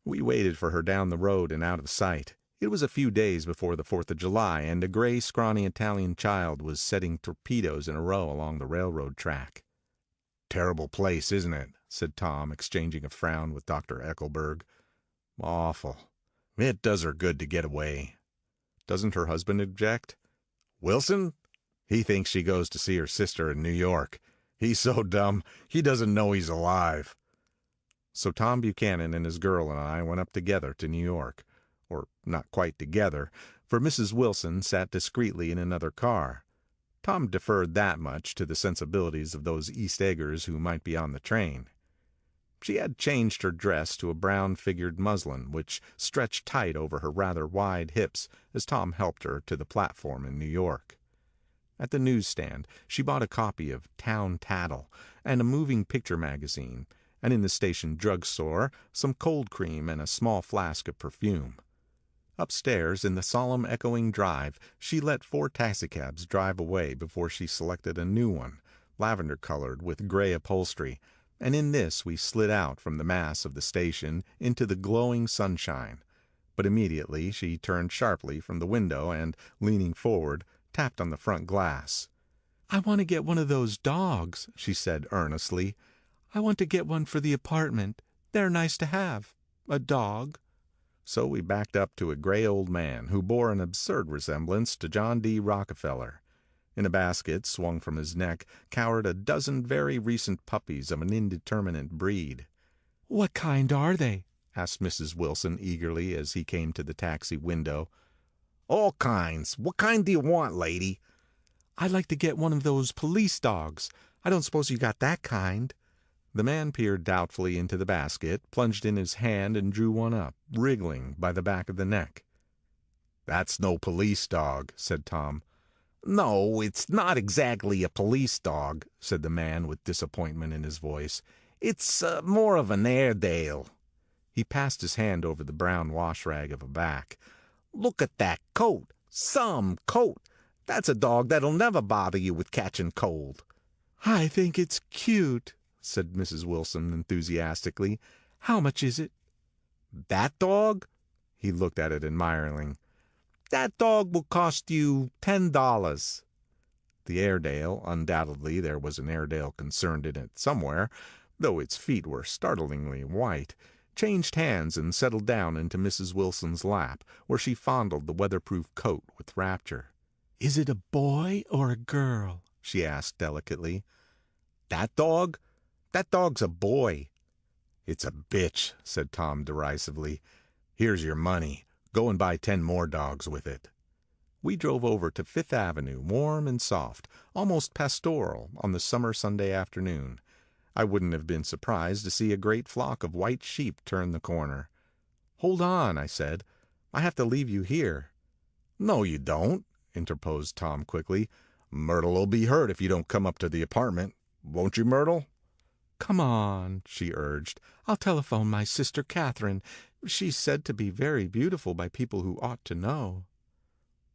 We waited for her down the road and out of sight. It was a few days before the 4th of July, and a gray, scrawny Italian child was setting torpedoes in a row along the railroad track. "Terrible place, isn't it?" said Tom, exchanging a frown with Dr. Eckelberg. "Awful. It does her good to get away." "Doesn't her husband object?" "Wilson? He thinks she goes to see her sister in New York. He's so dumb, he doesn't know he's alive." So Tom Buchanan and his girl and I went up together to New York. Or not quite together, for Mrs. Wilson sat discreetly in another car. Tom deferred that much to the sensibilities of those East Eggers who might be on the train. She had changed her dress to a brown-figured muslin, which stretched tight over her rather wide hips as Tom helped her to the platform in New York. At the newsstand she bought a copy of Town Tattle and a moving picture magazine, and in the station drugstore some cold cream and a small flask of perfume. Upstairs, in the solemn echoing drive, she let 4 taxicabs drive away before she selected a new one, lavender-colored with gray upholstery, and in this we slid out from the mass of the station into the glowing sunshine. But immediately she turned sharply from the window and, leaning forward, tapped on the front glass. "I want to get one of those dogs," she said earnestly. "I want to get one for the apartment. They're nice to have. A dog." So we backed up to a gray old man who bore an absurd resemblance to John D. Rockefeller. In a basket swung from his neck cowered a dozen very recent puppies of an indeterminate breed. "What kind are they?" asked Mrs. Wilson eagerly as he came to the taxi window. "All kinds. What kind do you want, lady?" "I'd like to get one of those police dogs. I don't suppose you got that kind." The man peered doubtfully into the basket, plunged in his hand, and drew one up, wriggling by the back of the neck. "That's no police dog," said Tom. "No, it's not exactly a police dog," said the man with disappointment in his voice. "It's more of an Airedale." He passed his hand over the brown wash rag of a back. "Look at that coat. Some coat. That's a dog that'll never bother you with catching cold." "I think it's cute," said Mrs. Wilson enthusiastically. "How much is it?" "That dog?" He looked at it admiringly. "That dog will cost you $10. The Airedale, undoubtedly there was an Airedale concerned in it somewhere, though its feet were startlingly white, changed hands and settled down into Mrs. Wilson's lap, where she fondled the weatherproof coat with rapture. "Is it a boy or a girl?" she asked delicately. "That dog? That dog's a boy." "It's a bitch," said Tom derisively. "Here's your money. Go and buy 10 more dogs with it." We drove over to Fifth Avenue, warm and soft, almost pastoral, on the summer Sunday afternoon. I wouldn't have been surprised to see a great flock of white sheep turn the corner. "Hold on," I said. "I have to leave you here." "No, you don't," interposed Tom quickly. "Myrtle'll be hurt if you don't come up to the apartment. Won't you, Myrtle?" "Come on," she urged. "I'll telephone my sister Catherine. She's said to be very beautiful by people who ought to know."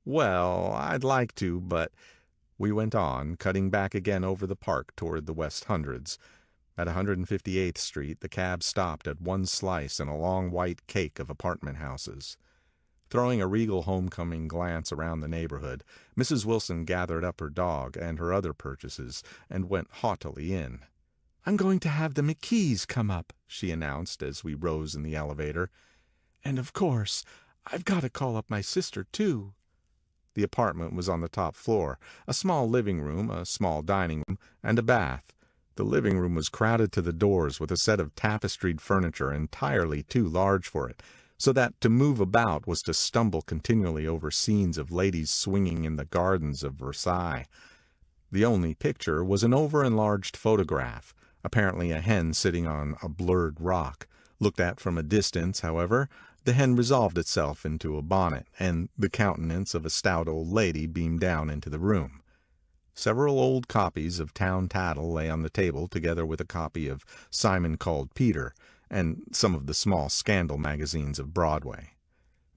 "Well, I'd like to, but—" We went on, cutting back again over the park toward the West Hundreds. At 158th Street, the cab stopped at one slice in a long white cake of apartment houses. Throwing a regal homecoming glance around the neighborhood, Mrs. Wilson gathered up her dog and her other purchases and went haughtily in. "I'm going to have the Mckees come up," she announced as we rose in the elevator. "And of course, I've got to call up my sister, too." The apartment was on the top floor, a small living room, a small dining room, and a bath. The living room was crowded to the doors with a set of tapestried furniture entirely too large for it, so that to move about was to stumble continually over scenes of ladies swinging in the gardens of Versailles. The only picture was an over-enlarged photograph, apparently a hen sitting on a blurred rock. Looked at from a distance, however, the hen resolved itself into a bonnet, and the countenance of a stout old lady beamed down into the room. Several old copies of Town Tattle lay on the table, together with a copy of Simon Called Peter, and some of the small scandal magazines of Broadway.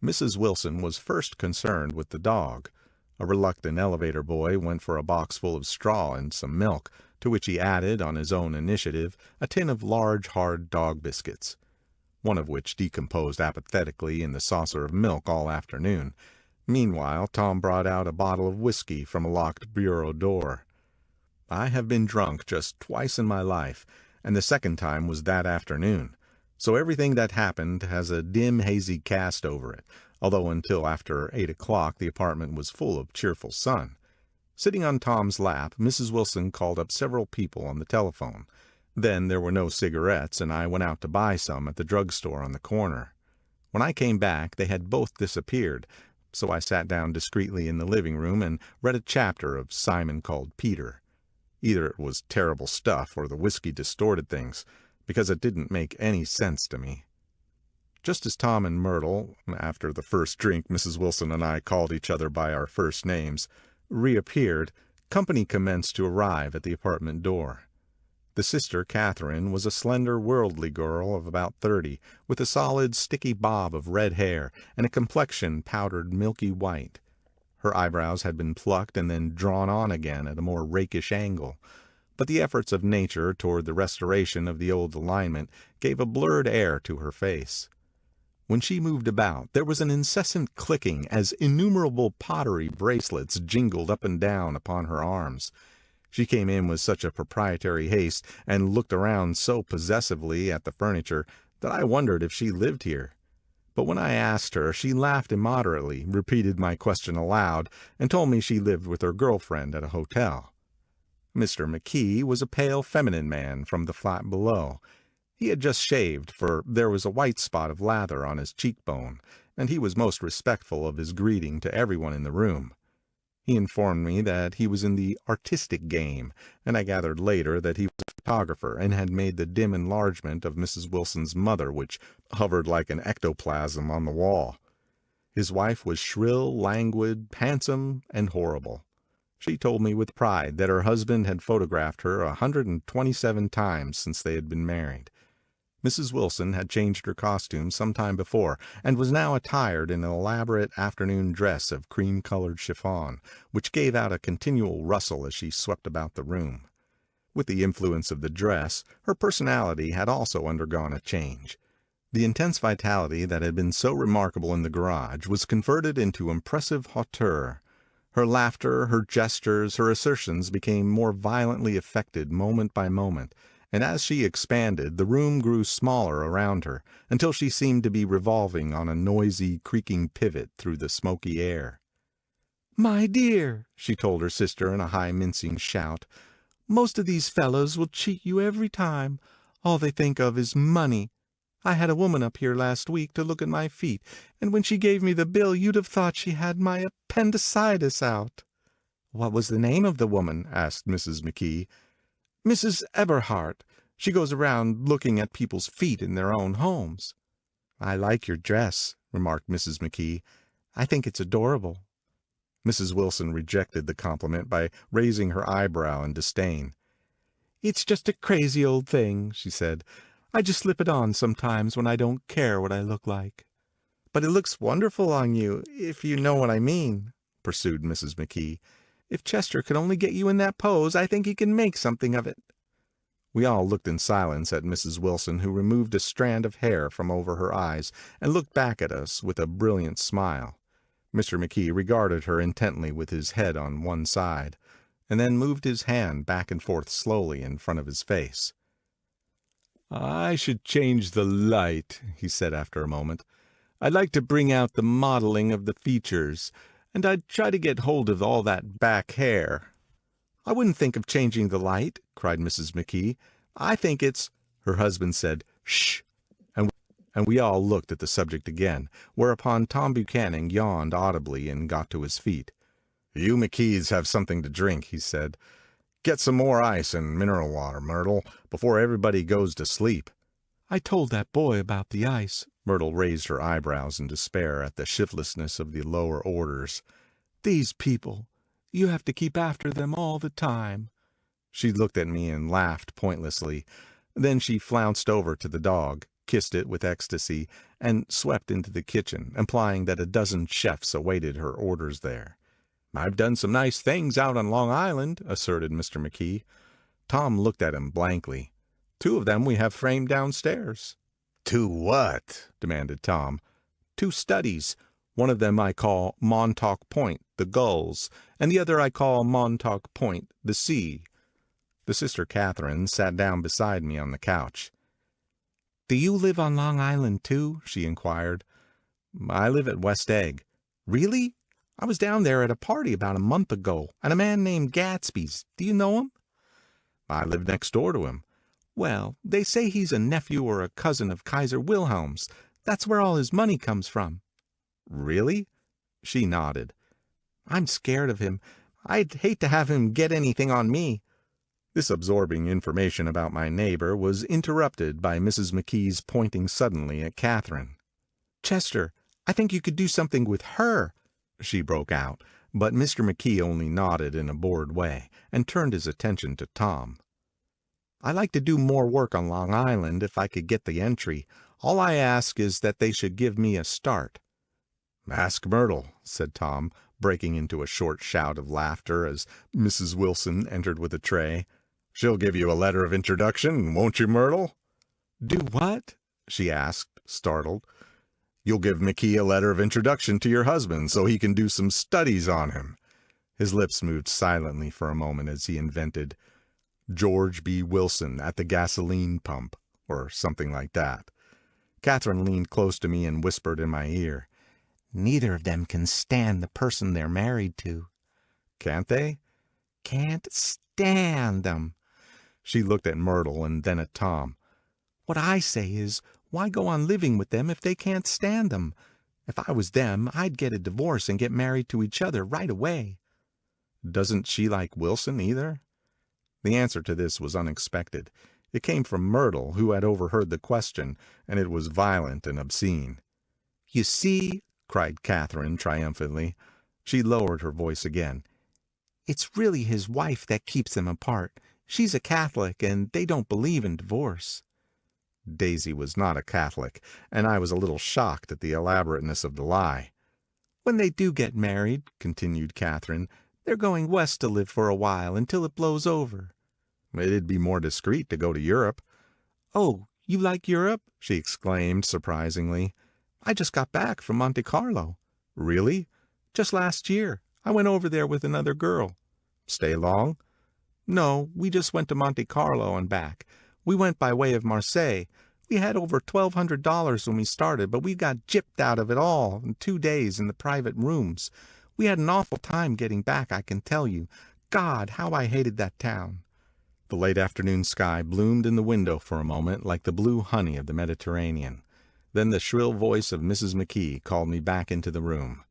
Mrs. Wilson was first concerned with the dog. A reluctant elevator boy went for a box full of straw and some milk, to which he added, on his own initiative, a tin of large, hard dog biscuits, one of which decomposed apathetically in the saucer of milk all afternoon. Meanwhile, Tom brought out a bottle of whiskey from a locked bureau door. I have been drunk just twice in my life, and the second time was that afternoon, so everything that happened has a dim, hazy cast over it, although until after 8 o'clock the apartment was full of cheerful sun. Sitting on Tom's lap, Mrs. Wilson called up several people on the telephone. Then there were no cigarettes, and I went out to buy some at the drugstore on the corner. When I came back, they had both disappeared, so I sat down discreetly in the living room and read a chapter of Simon Called Peter. Either it was terrible stuff or the whiskey distorted things, because it didn't make any sense to me. Just as Tom and Myrtle, after the first drink Mrs. Wilson and I called each other by our first names, reappeared, company commenced to arrive at the apartment door. The sister, Catherine, was a slender, worldly girl of about 30, with a solid, sticky bob of red hair and a complexion powdered milky white. Her eyebrows had been plucked and then drawn on again at a more rakish angle, but the efforts of nature toward the restoration of the old alignment gave a blurred air to her face. When she moved about, there was an incessant clicking as innumerable pottery bracelets jingled up and down upon her arms. She came in with such a proprietary haste and looked around so possessively at the furniture that I wondered if she lived here. But when I asked her, she laughed immoderately, repeated my question aloud, and told me she lived with her girlfriend at a hotel. Mr. McKee was a pale, feminine man from the flat below. He had just shaved, for there was a white spot of lather on his cheekbone, and he was most respectful of his greeting to everyone in the room. He informed me that he was in the artistic game, and I gathered later that he was a photographer and had made the dim enlargement of Mrs. Wilson's mother, which hovered like an ectoplasm on the wall. His wife was shrill, languid, handsome, and horrible. She told me with pride that her husband had photographed her 127 times since they had been married. Mrs. Wilson had changed her costume some time before, and was now attired in an elaborate afternoon dress of cream-colored chiffon, which gave out a continual rustle as she swept about the room. With the influence of the dress, her personality had also undergone a change. The intense vitality that had been so remarkable in the garage was converted into impressive hauteur. Her laughter, her gestures, her assertions became more violently affected moment by moment, and as she expanded, the room grew smaller around her, until she seemed to be revolving on a noisy, creaking pivot through the smoky air. "My dear," she told her sister in a high mincing shout, "most of these fellows will cheat you every time. All they think of is money. I had a woman up here last week to look at my feet, and when she gave me the bill you'd have thought she had my appendicitis out." "What was the name of the woman?" asked Mrs. McKee. "Mrs. Eberhardt. She goes around looking at people's feet in their own homes." "I like your dress," remarked Mrs. McKee. "I think it's adorable." Mrs. Wilson rejected the compliment by raising her eyebrow in disdain. "It's just a crazy old thing," she said. "I just slip it on sometimes when I don't care what I look like." "But it looks wonderful on you, if you know what I mean," pursued Mrs. McKee. "If Chester could only get you in that pose, I think he can make something of it." We all looked in silence at Mrs. Wilson, who removed a strand of hair from over her eyes and looked back at us with a brilliant smile. Mr. McKee regarded her intently with his head on one side, and then moved his hand back and forth slowly in front of his face. "I should change the light," he said after a moment. "I'd like to bring out the modeling of the features, and I'd try to get hold of all that back hair." "I wouldn't think of changing the light," cried Mrs. McKee. "I think it's—" Her husband said, "Shh," and we all looked at the subject again, whereupon Tom Buchanan yawned audibly and got to his feet. "You McKees have something to drink," he said. "Get some more ice and mineral water, Myrtle, before everybody goes to sleep." "I told that boy about the ice." Myrtle raised her eyebrows in despair at the shiftlessness of the lower orders. "These people, you have to keep after them all the time." She looked at me and laughed pointlessly. Then she flounced over to the dog, kissed it with ecstasy, and swept into the kitchen, implying that a dozen chefs awaited her orders there. "I've done some nice things out on Long Island," asserted Mr. McKee. Tom looked at him blankly. "2 of them we have framed downstairs." "2 what?" demanded Tom. "2 studies. One of them I call Montauk Point, the Gulls, and the other I call Montauk Point, the Sea." The sister Catherine sat down beside me on the couch. "Do you live on Long Island, too?" she inquired. "I live at West Egg." "Really? I was down there at a party about a month ago, at a man named Gatsby's. Do you know him?" "I live next door to him." "Well, they say he's a nephew or a cousin of Kaiser Wilhelm's. That's where all his money comes from." "Really?" She nodded. "I'm scared of him. I'd hate to have him get anything on me." This absorbing information about my neighbor was interrupted by Mrs. McKee's pointing suddenly at Catherine. "Chester, I think you could do something with her," she broke out, but Mr. McKee only nodded in a bored way and turned his attention to Tom. "I like to do more work on Long Island if I could get the entry. All I ask is that they should give me a start." "Ask Myrtle," said Tom, breaking into a short shout of laughter as Mrs. Wilson entered with a tray. "She'll give you a letter of introduction, won't you, Myrtle?" "Do what?" she asked, startled. "You'll give McKee a letter of introduction to your husband so he can do some studies on him." His lips moved silently for a moment as he invented George B. Wilson at the gasoline pump, or something like that. Catherine leaned close to me and whispered in my ear, "Neither of them can stand the person they're married to." "Can't they?" "Can't stand them." She looked at Myrtle and then at Tom. "What I say is, why go on living with them if they can't stand them? If I was them, I'd get a divorce and get married to each other right away." "Doesn't she like Wilson either?" The answer to this was unexpected. It came from Myrtle, who had overheard the question, and it was violent and obscene. "You see," cried Catherine triumphantly. She lowered her voice again. "It's really his wife that keeps them apart. She's a Catholic, and they don't believe in divorce." Daisy was not a Catholic, and I was a little shocked at the elaborateness of the lie. "When they do get married," continued Catherine, "they're going west to live for a while until it blows over." "It'd be more discreet to go to Europe." "Oh, you like Europe?" she exclaimed surprisingly. "I just got back from Monte Carlo." "Really?" "Just last year. I went over there with another girl." "Stay long?" "No, we just went to Monte Carlo and back. We went by way of Marseille. We had over $1,200 when we started, but we got gypped out of it all in 2 days in the private rooms. We had an awful time getting back, I can tell you. God, how I hated that town." The late afternoon sky bloomed in the window for a moment like the blue honey of the Mediterranean. Then the shrill voice of Mrs. McKee called me back into the room.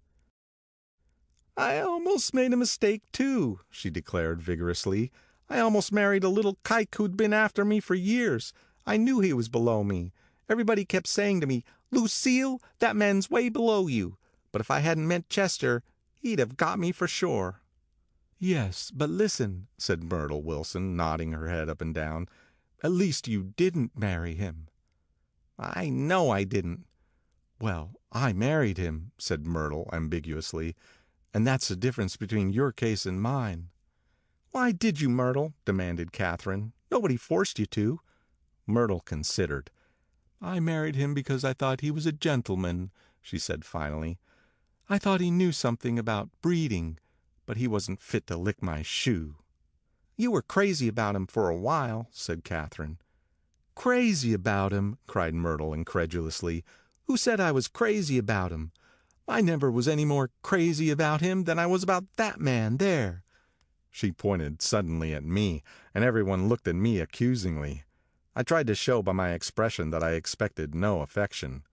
"I almost made a mistake, too," she declared vigorously. "I almost married a little kike who'd been after me for years. I knew he was below me. Everybody kept saying to me, 'Lucille, that man's way below you.' But if I hadn't met Chester, he'd have got me for sure." "Yes, but listen," said Myrtle Wilson, nodding her head up and down. "At least you didn't marry him." "I know I didn't." "Well, I married him," said Myrtle ambiguously, "and that's the difference between your case and mine." "Why did you, Myrtle?" demanded Catherine, Nobody forced you to." Myrtle considered. "I married him because I thought he was a gentleman," she said finally. "I thought he knew something about breeding, but he wasn't fit to lick my shoe." "You were crazy about him for a while," said Katherine. "Crazy about him!" cried Myrtle incredulously. "Who said I was crazy about him? I never was any more crazy about him than I was about that man there." She pointed suddenly at me, and everyone looked at me accusingly. I tried to show by my expression that I expected no affection.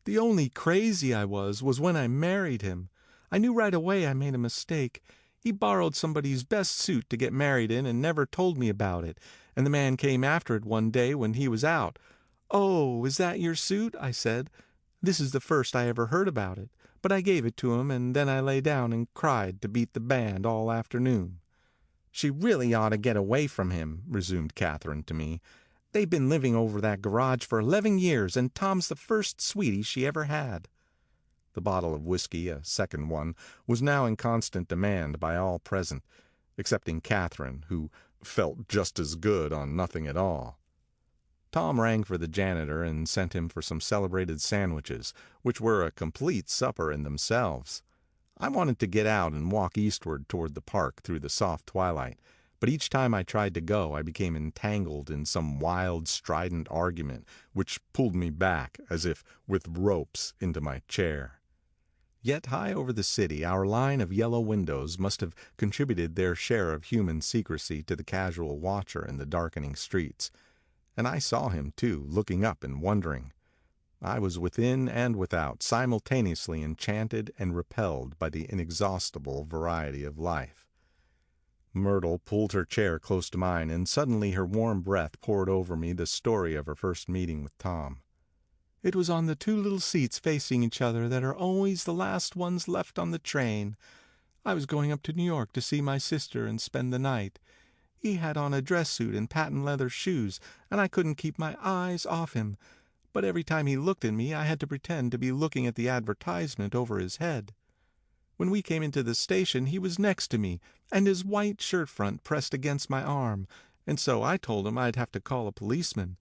"The only crazy I was when I married him. I knew right away I made a mistake. He borrowed somebody's best suit to get married in and never told me about it, and the man came after it one day when he was out. 'Oh, is that your suit?' I said. This is the first I ever heard about it, but I gave it to him, and then I lay down and cried to beat the band all afternoon." "She really ought to get away from him," resumed Katherine to me. "They've been living over that garage for 11 years, and Tom's the first sweetie she ever had." The bottle of whiskey, a second one, was now in constant demand by all present, excepting Katherine, who felt just as good on nothing at all. Tom rang for the janitor and sent him for some celebrated sandwiches, which were a complete supper in themselves. I wanted to get out and walk eastward toward the park through the soft twilight, but each time I tried to go I became entangled in some wild, strident argument which pulled me back, as if with ropes, into my chair. Yet high over the city our line of yellow windows must have contributed their share of human secrecy to the casual watcher in the darkening streets, and I saw him, too, looking up and wondering. I was within and without, simultaneously enchanted and repelled by the inexhaustible variety of life. Myrtle pulled her chair close to mine, and suddenly her warm breath poured over me the story of her first meeting with Tom. "It was on the two little seats facing each other that are always the last ones left on the train. I was going up to New York to see my sister and spend the night. He had on a dress suit and patent leather shoes, and I couldn't keep my eyes off him. But every time he looked at me I had to pretend to be looking at the advertisement over his head. When we came into the station he was next to me, and his white shirt front pressed against my arm, and so I told him I'd have to call a policeman.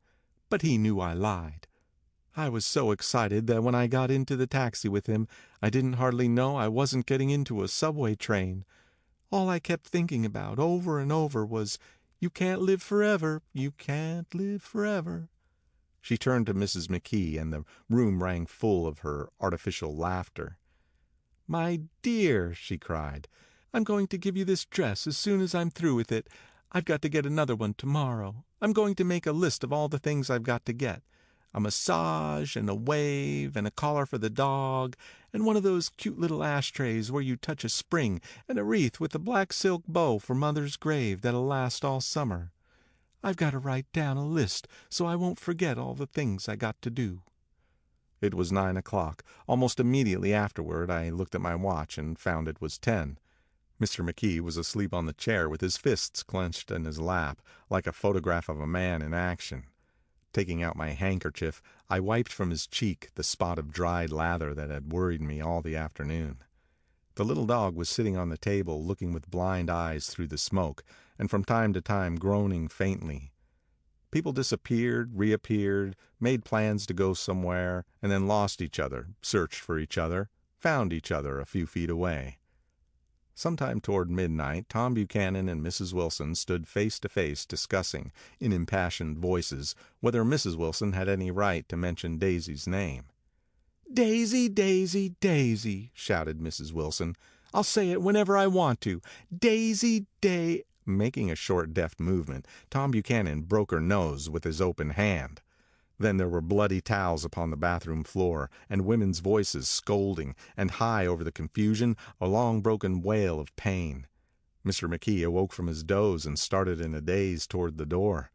But he knew I lied. I was so excited that when I got into the taxi with him I didn't hardly know I wasn't getting into a subway train. All I kept thinking about over and over was, 'You can't live forever, you can't live forever.'" She turned to Mrs. McKee, and the room rang full of her artificial laughter. "My dear," she cried, "I'm going to give you this dress as soon as I'm through with it. I've got to get another one tomorrow. I'm going to make a list of all the things I've got to get. A massage, and a wave, and a collar for the dog, and one of those cute little ashtrays where you touch a spring, and a wreath with a black silk bow for Mother's grave that'll last all summer. I've got to write down a list so I won't forget all the things I got to do." It was 9 o'clock. Almost immediately afterward I looked at my watch and found it was 10. Mr. McKee was asleep on the chair with his fists clenched in his lap, like a photograph of a man in action. Taking out my handkerchief, I wiped from his cheek the spot of dried lather that had worried me all the afternoon. The little dog was sitting on the table looking with blind eyes through the smoke, and from time to time groaning faintly. People disappeared, reappeared, made plans to go somewhere, and then lost each other, searched for each other, found each other a few feet away. Sometime toward midnight Tom Buchanan and Mrs. Wilson stood face to face discussing, in impassioned voices, whether Mrs. Wilson had any right to mention Daisy's name. "Daisy, Daisy, Daisy," shouted Mrs. Wilson. "I'll say it whenever I want to. Daisy, Making a short deft movement, Tom Buchanan broke her nose with his open hand. Then there were bloody towels upon the bathroom floor, and women's voices scolding, and high over the confusion a long broken wail of pain. Mr. McKee awoke from his doze and started in a daze toward the door.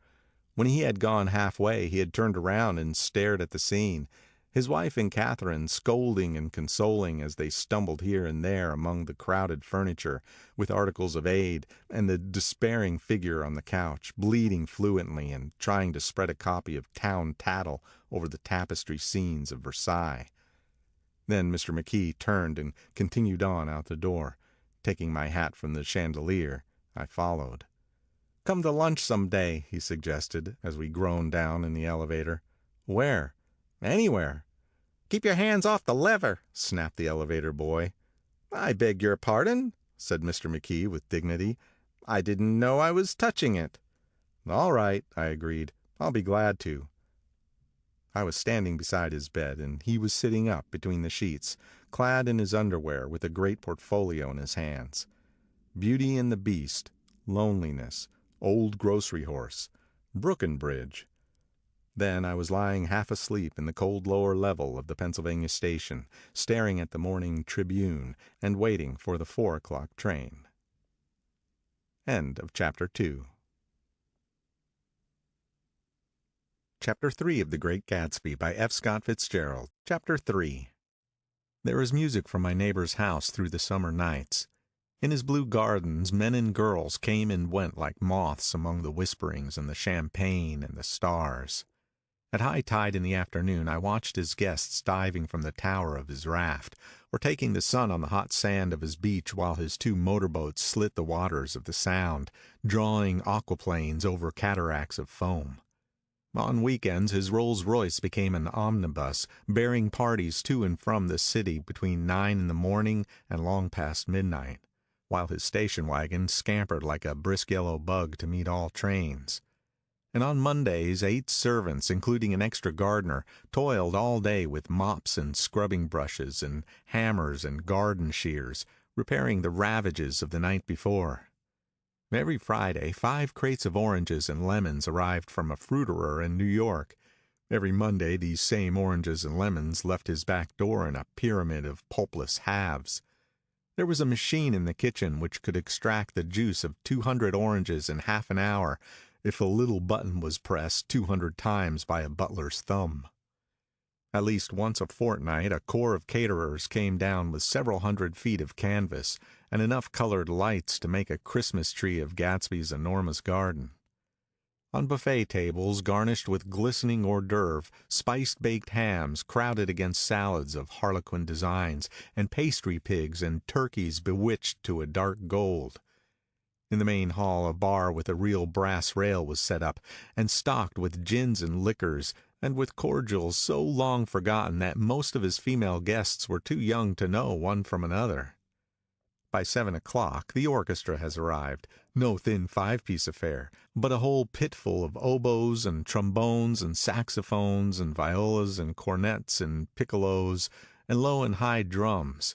When he had gone halfway he had turned around and stared at the scene, his wife and Katherine scolding and consoling as they stumbled here and there among the crowded furniture with articles of aid, and the despairing figure on the couch, bleeding fluently and trying to spread a copy of Town Tattle over the tapestry scenes of Versailles. Then Mr. McKee turned and continued on out the door. Taking my hat from the chandelier, I followed. Come to lunch some day, he suggested, as we groaned down in the elevator. Where? Anywhere. Keep your hands off the lever, snapped the elevator boy. I beg your pardon, said Mr. McKee with dignity. I didn't know I was touching it. All right, I agreed. I'll be glad to. I was standing beside his bed, and he was sitting up between the sheets, clad in his underwear with a great portfolio in his hands. Beauty and the Beast, Loneliness, Old Grocery Horse, Brookenbridge. Then I was lying half asleep in the cold lower level of the Pennsylvania station, staring at the morning Tribune and waiting for the 4 o'clock train. End of Chapter 2. Chapter 3 of The Great Gatsby by F. Scott Fitzgerald. Chapter 3. There is music from my neighbor's house through the summer nights. In his blue gardens men and girls came and went like moths among the whisperings and the champagne and the stars. At high tide in the afternoon I watched his guests diving from the tower of his raft, or taking the sun on the hot sand of his beach while his 2 motorboats slit the waters of the Sound, drawing aquaplanes over cataracts of foam. On weekends his Rolls-Royce became an omnibus, bearing parties to and from the city between 9 in the morning and long past midnight, while his station wagon scampered like a brisk yellow bug to meet all trains. And on Mondays 8 servants, including an extra gardener, toiled all day with mops and scrubbing brushes and hammers and garden shears, repairing the ravages of the night before. Every Friday 5 crates of oranges and lemons arrived from a fruiterer in New York. Every Monday these same oranges and lemons left his back door in a pyramid of pulpless halves. There was a machine in the kitchen which could extract the juice of 200 oranges in half an hour, if a little button was pressed 200 times by a butler's thumb. At least once a fortnight a corps of caterers came down with several hundred feet of canvas and enough colored lights to make a Christmas tree of Gatsby's enormous garden. On buffet tables garnished with glistening hors d'oeuvre, spiced baked hams crowded against salads of harlequin designs, and pastry pigs and turkeys bewitched to a dark gold. In the main hall a bar with a real brass rail was set up, and stocked with gins and liquors, and with cordials so long forgotten that most of his female guests were too young to know one from another. By 7 o'clock the orchestra has arrived, no thin 5-piece affair, but a whole pitful of oboes and trombones and saxophones and violas and cornets and piccolos and low and high drums.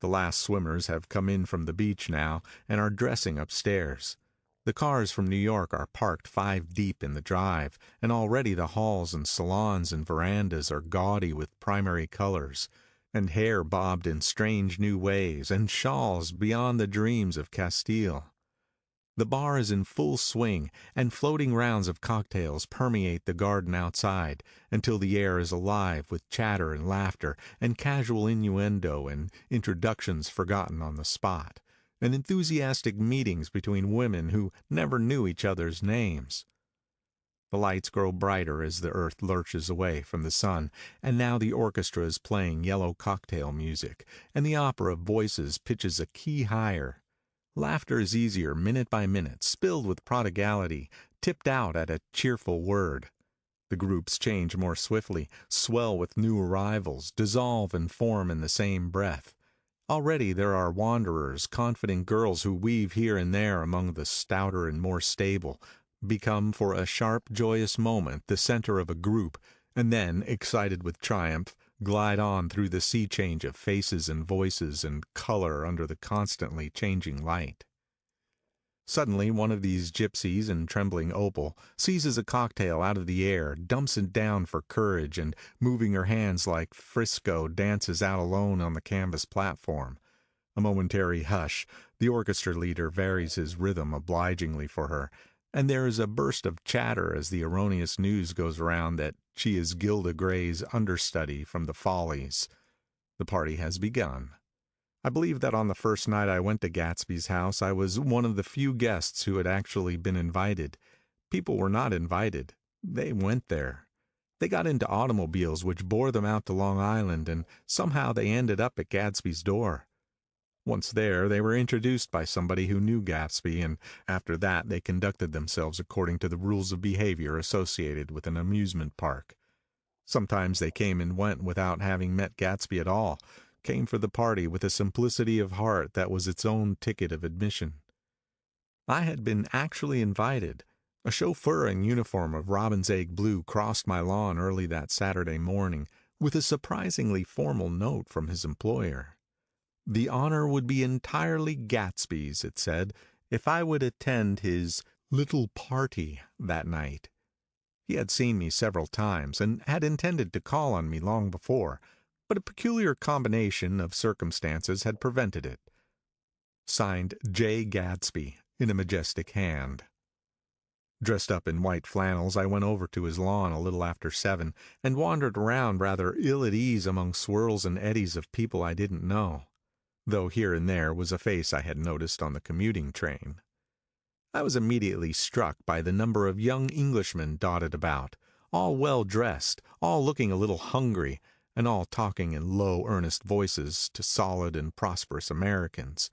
The last swimmers have come in from the beach now and are dressing upstairs. The cars from New York are parked 5 deep in the drive, and already the halls and salons and verandas are gaudy with primary colors, and hair bobbed in strange new ways, and shawls beyond the dreams of Castile. The bar is in full swing, and floating rounds of cocktails permeate the garden outside, until the air is alive with chatter and laughter, and casual innuendo and introductions forgotten on the spot, and enthusiastic meetings between women who never knew each other's names. The lights grow brighter as the earth lurches away from the sun, and now the orchestra is playing yellow cocktail music, and the opera of voices pitches a key higher. Laughter is easier minute by minute, spilled with prodigality, tipped out at a cheerful word. The groups change more swiftly, swell with new arrivals, dissolve and form in the same breath. Already there are wanderers, confident girls who weave here and there among the stouter and more stable, become for a sharp, joyous moment the center of a group, and then, excited with triumph, glide on through the sea change of faces and voices and color under the constantly changing light. Suddenly one of these gypsies in trembling opal seizes a cocktail out of the air, dumps it down for courage, and moving her hands like Frisco dances out alone on the canvas platform. A momentary hush, the orchestra leader varies his rhythm obligingly for her, and there is a burst of chatter as the erroneous news goes around that she is Gilda Gray's understudy from the Follies. The party has begun. I believe that on the first night I went to Gatsby's house I was one of the few guests who had actually been invited. People were not invited. They went there. They got into automobiles which bore them out to Long Island, and somehow they ended up at Gatsby's door. Once there, they were introduced by somebody who knew Gatsby, and after that they conducted themselves according to the rules of behavior associated with an amusement park. Sometimes they came and went without having met Gatsby at all, came for the party with a simplicity of heart that was its own ticket of admission. I had been actually invited. A chauffeur in uniform of robin's egg blue crossed my lawn early that Saturday morning with a surprisingly formal note from his employer. The honor would be entirely Gatsby's, it said, if I would attend his little party that night. He had seen me several times and had intended to call on me long before, but a peculiar combination of circumstances had prevented it. Signed J. Gatsby, in a majestic hand. Dressed up in white flannels, I went over to his lawn a little after 7 and wandered around rather ill at ease among swirls and eddies of people I didn't know, though here and there was a face I had noticed on the commuting train. I was immediately struck by the number of young Englishmen dotted about, all well dressed, all looking a little hungry, and all talking in low, earnest voices to solid and prosperous Americans.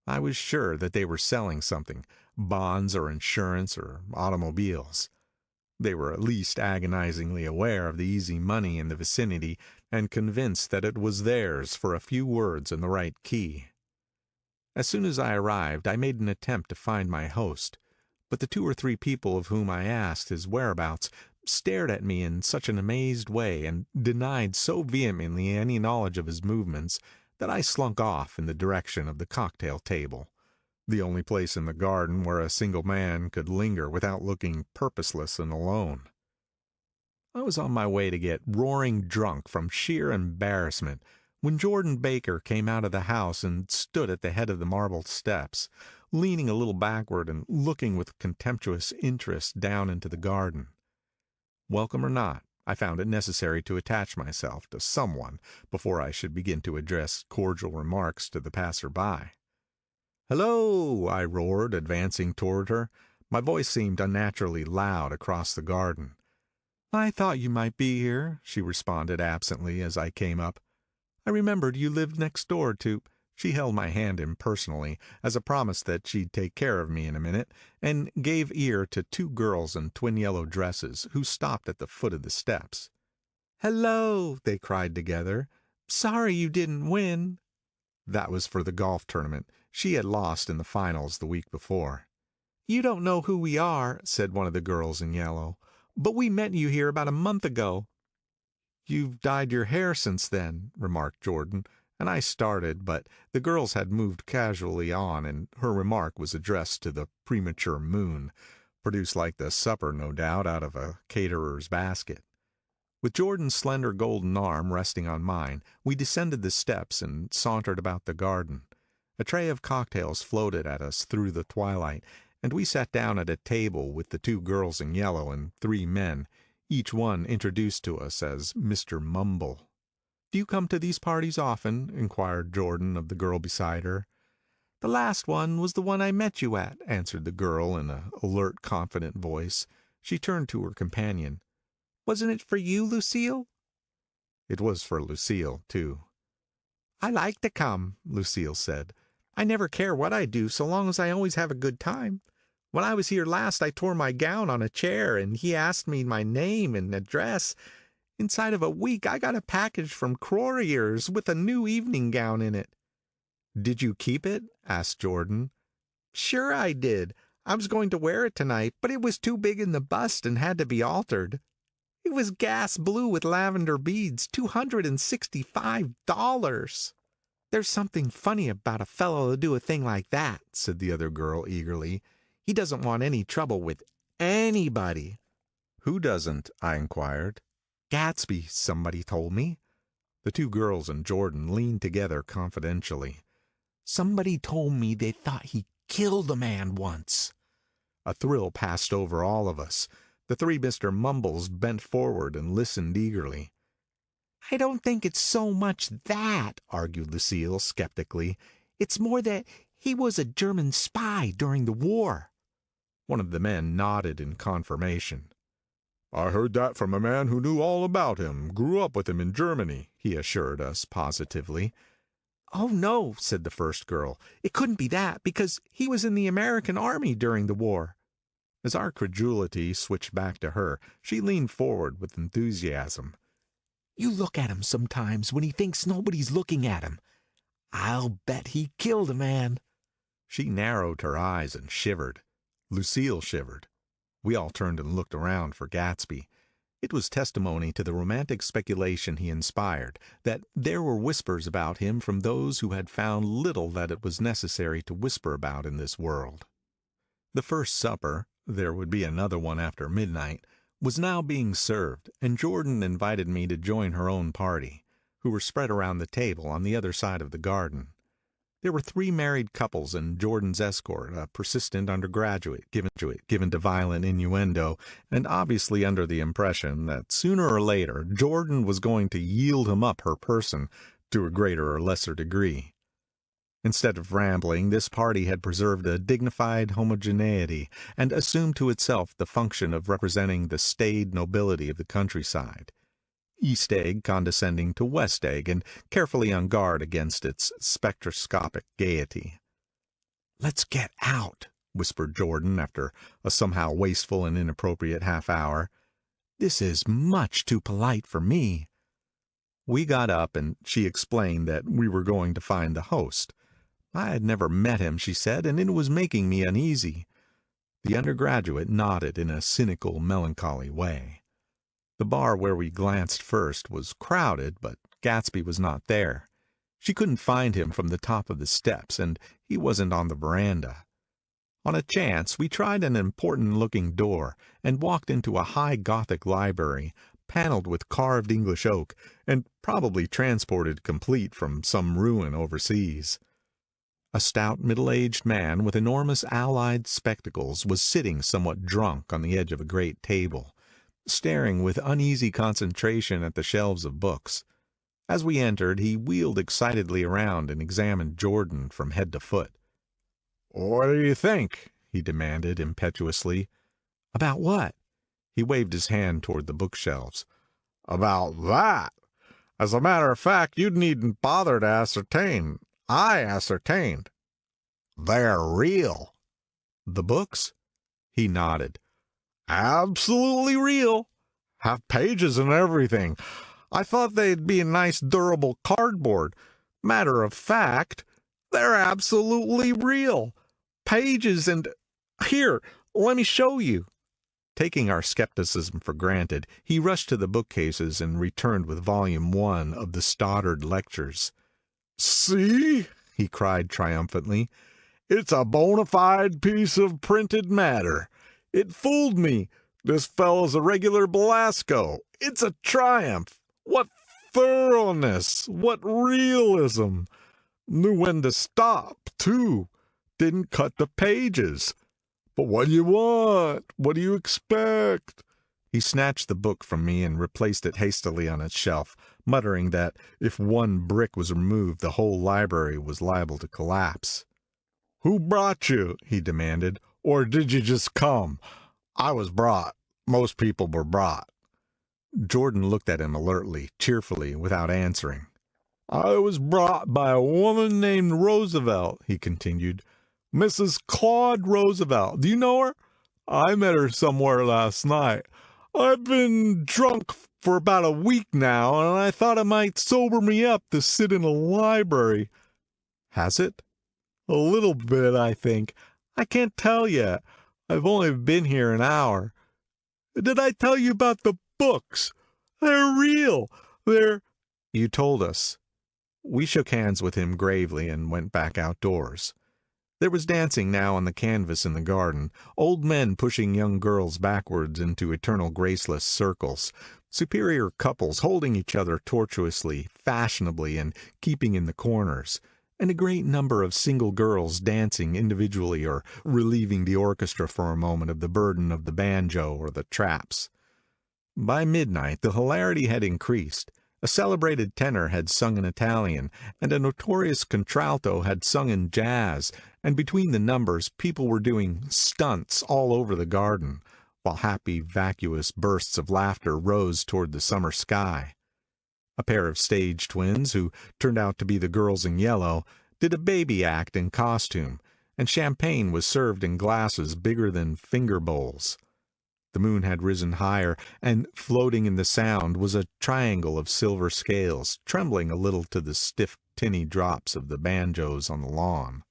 I was sure that they were selling something, bonds or insurance or automobiles. They were at least agonizingly aware of the easy money in the vicinity and convinced that it was theirs for a few words in the right key. As soon as I arrived, I made an attempt to find my host, but the 2 or 3 people of whom I asked his whereabouts stared at me in such an amazed way and denied so vehemently any knowledge of his movements that I slunk off in the direction of the cocktail table, the only place in the garden where a single man could linger without looking purposeless and alone. I was on my way to get roaring drunk from sheer embarrassment when Jordan Baker came out of the house and stood at the head of the marble steps, leaning a little backward and looking with contemptuous interest down into the garden. Welcome or not, I found it necessary to attach myself to someone before I should begin to address cordial remarks to the passer-by. "Hello!" I roared, advancing toward her. My voice seemed unnaturally loud across the garden. "I thought you might be here," she responded absently as I came up. "I remembered you lived next door to—" She held my hand impersonally, as a promise that she'd take care of me in a minute, and gave ear to 2 girls in twin yellow dresses, who stopped at the foot of the steps. "Hello!" they cried together. "Sorry you didn't win." That was for the golf tournament. She had lost in the finals the week before. "You don't know who we are," said one of the girls in yellow, "but we met you here about a month ago." "You've dyed your hair since then," remarked Jordan, and I started, but the girls had moved casually on, and her remark was addressed to the premature moon, produced like the supper, no doubt, out of a caterer's basket. With Jordan's slender golden arm resting on mine, we descended the steps and sauntered about the garden. A tray of cocktails floated at us through the twilight, and we sat down at a table with the 2 girls in yellow and 3 men, each one introduced to us as Mr. Mumble. "Do you come to these parties often?" inquired Jordan of the girl beside her. "The last one was the one I met you at," answered the girl in an alert, confident voice. She turned to her companion. "Wasn't it for you, Lucille?" It was for Lucille, too. "I like to come," Lucille said. "I never care what I do so long as I always have a good time. When I was here last I tore my gown on a chair and he asked me my name and address. Inside of a week I got a package from Crorier's with a new evening gown in it." "Did you keep it?" asked Jordan. "Sure I did. I was going to wear it tonight, but it was too big in the bust and had to be altered. It was gas blue with lavender beads, $265. "There's something funny about a fellow to do a thing like that," said the other girl eagerly. "He doesn't want any trouble with anybody." "Who doesn't?" I inquired. "Gatsby, somebody told me." The 2 girls and Jordan leaned together confidentially. "Somebody told me they thought he killed a man once." A thrill passed over all of us. The 3 Mr. Mumbles bent forward and listened eagerly. "I don't think it's so much that," argued Lucille skeptically. "It's more that he was a German spy during the war." One of the men nodded in confirmation. "I heard that from a man who knew all about him, grew up with him in Germany," he assured us positively. "Oh, no," said the first girl. "It couldn't be that, because he was in the American army during the war." As our credulity switched back to her, she leaned forward with enthusiasm. "You look at him sometimes when he thinks nobody's looking at him. I'll bet he killed a man." She narrowed her eyes and shivered. Lucille shivered. We all turned and looked around for Gatsby. It was testimony to the romantic speculation he inspired that there were whispers about him from those who had found little that it was necessary to whisper about in this world. The first supper, there would be another one after midnight, was now being served, and Jordan invited me to join her own party, who were spread around the table on the other side of the garden. There were 3 married couples and Jordan's escort, a persistent undergraduate given to violent innuendo, and obviously under the impression that sooner or later Jordan was going to yield him up her person to a greater or lesser degree. Instead of rambling, this party had preserved a dignified homogeneity and assumed to itself the function of representing the staid nobility of the countryside. East Egg condescending to West Egg and carefully on guard against its spectroscopic gaiety. "Let's get out," whispered Jordan after a somehow wasteful and inappropriate half hour. "This is much too polite for me." We got up, and she explained that we were going to find the host. I had never met him, she said, and it was making me uneasy. The undergraduate nodded in a cynical, melancholy way. The bar where we glanced first was crowded, but Gatsby was not there. She couldn't find him from the top of the steps, and he wasn't on the veranda. On a chance, we tried an important-looking door, and walked into a high Gothic library, paneled with carved English oak, and probably transported complete from some ruin overseas. A stout middle-aged man with enormous allied spectacles was sitting somewhat drunk on the edge of a great table, staring with uneasy concentration at the shelves of books. As we entered, he wheeled excitedly around and examined Jordan from head to foot. "What do you think?" he demanded impetuously. "About what?" He waved his hand toward the bookshelves. "About that. As a matter of fact, you needn't bother to ascertain. I ascertained. They're real." "The books?" He nodded. "Absolutely real. Have pages and everything. I thought they'd be a nice durable cardboard. Matter of fact, they're absolutely real. Pages and... Here, let me show you." Taking our skepticism for granted, he rushed to the bookcases and returned with volume 1 of the Stoddard Lectures. "See?" he cried triumphantly. "It's a bona fide piece of printed matter. It fooled me. This fellow's a regular Belasco. It's a triumph. What thoroughness! What realism! Knew when to stop, too. Didn't cut the pages. But what do you want? What do you expect?" He snatched the book from me and replaced it hastily on its shelf, muttering that if one brick was removed, the whole library was liable to collapse. "Who brought you?" he demanded. "Or did you just come? I was brought. Most people were brought." Jordan looked at him alertly, cheerfully, without answering. "I was brought by a woman named Roosevelt," he continued. "Mrs. Claude Roosevelt. Do you know her? I met her somewhere last night. I've been drunk for about a week now, and I thought it might sober me up to sit in a library." "Has it?" "A little bit, I think. I can't tell yet. I've only been here an hour. Did I tell you about the books? They're real. They're—" "You told us." We shook hands with him gravely and went back outdoors. There was dancing now on the canvas in the garden, old men pushing young girls backwards into eternal graceless circles, superior couples holding each other tortuously, fashionably, and keeping in the corners, and a great number of single girls dancing individually or relieving the orchestra for a moment of the burden of the banjo or the traps. By midnight the hilarity had increased. A celebrated tenor had sung in Italian, and a notorious contralto had sung in jazz, and between the numbers people were doing stunts all over the garden, while happy vacuous bursts of laughter rose toward the summer sky. A pair of stage twins, who turned out to be the girls in yellow, did a baby act in costume, and champagne was served in glasses bigger than finger bowls. The moon had risen higher, and floating in the Sound was a triangle of silver scales, trembling a little to the stiff tinny drops of the banjos on the lawn.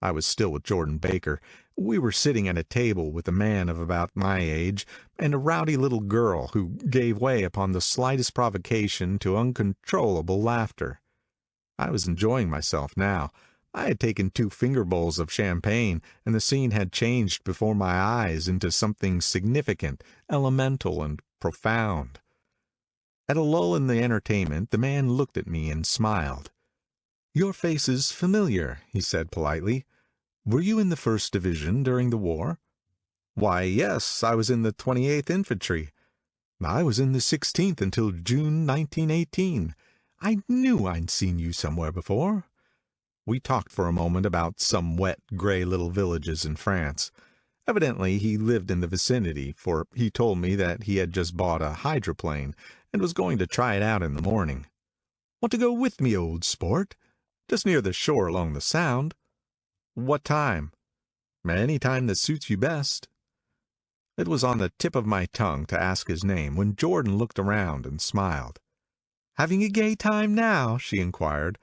I was still with Jordan Baker. We were sitting at a table with a man of about my age and a rowdy little girl who gave way upon the slightest provocation to uncontrollable laughter. I was enjoying myself now. I had taken 2 finger bowls of champagne, and the scene had changed before my eyes into something significant, elemental, and profound. At a lull in the entertainment, the man looked at me and smiled. "Your face is familiar," he said politely. "Were you in the 1st Division during the war?" "Why, yes, I was in the 28th Infantry." "I was in the 16th until June 1918. I knew I'd seen you somewhere before." We talked for a moment about some wet, gray little villages in France. Evidently he lived in the vicinity, for he told me that he had just bought a hydroplane and was going to try it out in the morning. "Want to go with me, old sport? Just near the shore along the Sound." "What time?" "Any time that suits you best." It was on the tip of my tongue to ask his name when Jordan looked around and smiled. "Having a gay time now?" she inquired.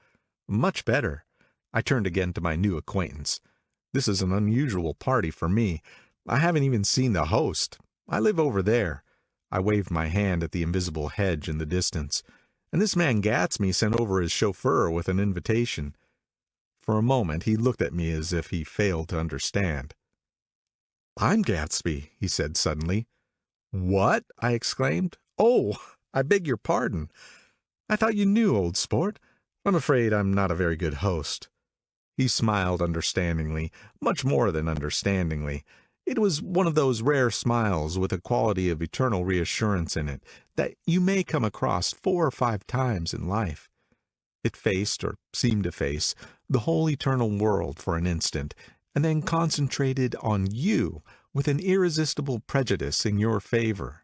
"Much better." I turned again to my new acquaintance. "This is an unusual party for me. I haven't even seen the host. I live over there." I waved my hand at the invisible hedge in the distance. "And this man Gatsby sent over his chauffeur with an invitation." For a moment he looked at me as if he failed to understand. "I'm Gatsby," he said suddenly. "What?" I exclaimed. "Oh, I beg your pardon. I thought you knew, old sport. I'm afraid I'm not a very good host." He smiled understandingly, much more than understandingly. It was one of those rare smiles with a quality of eternal reassurance in it that you may come across 4 or 5 times in life. It faced, or seemed to face, the whole eternal world for an instant, and then concentrated on you with an irresistible prejudice in your favor.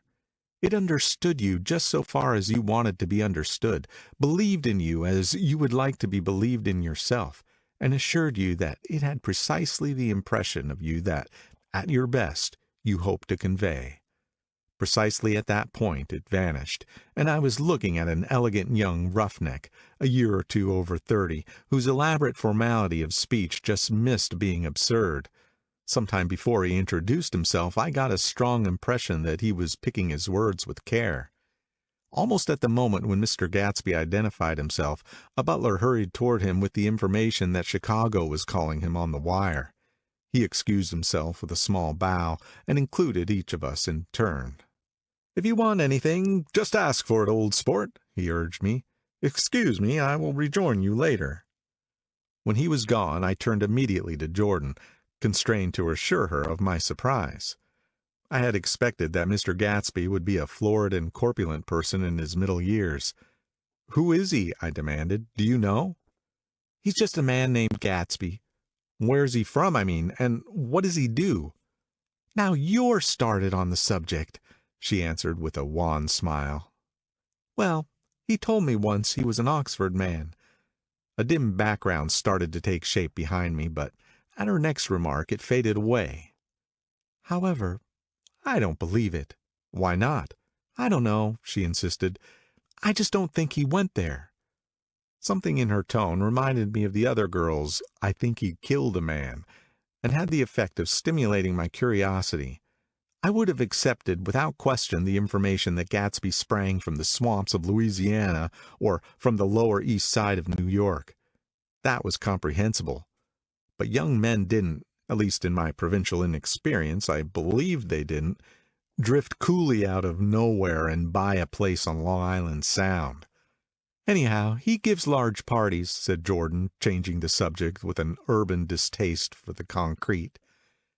It understood you just so far as you wanted to be understood, believed in you as you would like to be believed in yourself, and assured you that it had precisely the impression of you that, at your best, you hoped to convey. Precisely at that point it vanished, and I was looking at an elegant young roughneck, a year or 2 over 30, whose elaborate formality of speech just missed being absurd. Sometime before he introduced himself, I got a strong impression that he was picking his words with care. Almost at the moment when Mr. Gatsby identified himself, a butler hurried toward him with the information that Chicago was calling him on the wire. He excused himself with a small bow, and included each of us in turn. "If you want anything, just ask for it, old sport," he urged me. "Excuse me, I will rejoin you later." When he was gone, I turned immediately to Jordan, constrained to assure her of my surprise. I had expected that Mr. Gatsby would be a florid and corpulent person in his middle years. "Who is he?" I demanded. "Do you know?" "He's just a man named Gatsby." "Where's he from, I mean, and what does he do?" "Now you're started on the subject," she answered with a wan smile. "Well, he told me once he was an Oxford man." A dim background started to take shape behind me, but at her next remark it faded away. "However, I don't believe it." "Why not?" "I don't know," she insisted. "I just don't think he went there." Something in her tone reminded me of the other girl's "I think he killed a man," and had the effect of stimulating my curiosity. I would have accepted without question the information that Gatsby sprang from the swamps of Louisiana or from the lower east side of New York. That was comprehensible. But young men didn't, at least in my provincial inexperience, I believed they didn't, drift coolly out of nowhere and buy a place on Long Island Sound. "Anyhow, he gives large parties," said Jordan, changing the subject with an urban distaste for the concrete.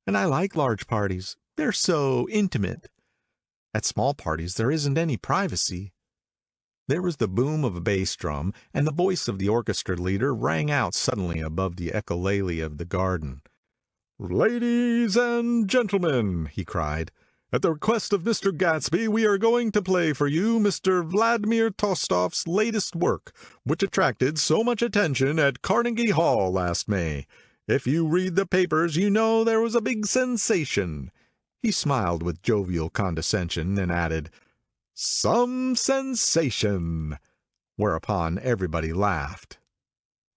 "And I like large parties. They're so intimate. At small parties there isn't any privacy." There was the boom of a bass drum, and the voice of the orchestra leader rang out suddenly above the echolale of the garden. "Ladies and gentlemen," he cried, At the request of Mr. Gatsby, we are going to play for you Mr. Vladimir Tolstoy's latest work, which attracted so much attention at Carnegie Hall last May. If you read the papers, you know there was a big sensation." He smiled with jovial condescension and added, "Some sensation," whereupon everybody laughed.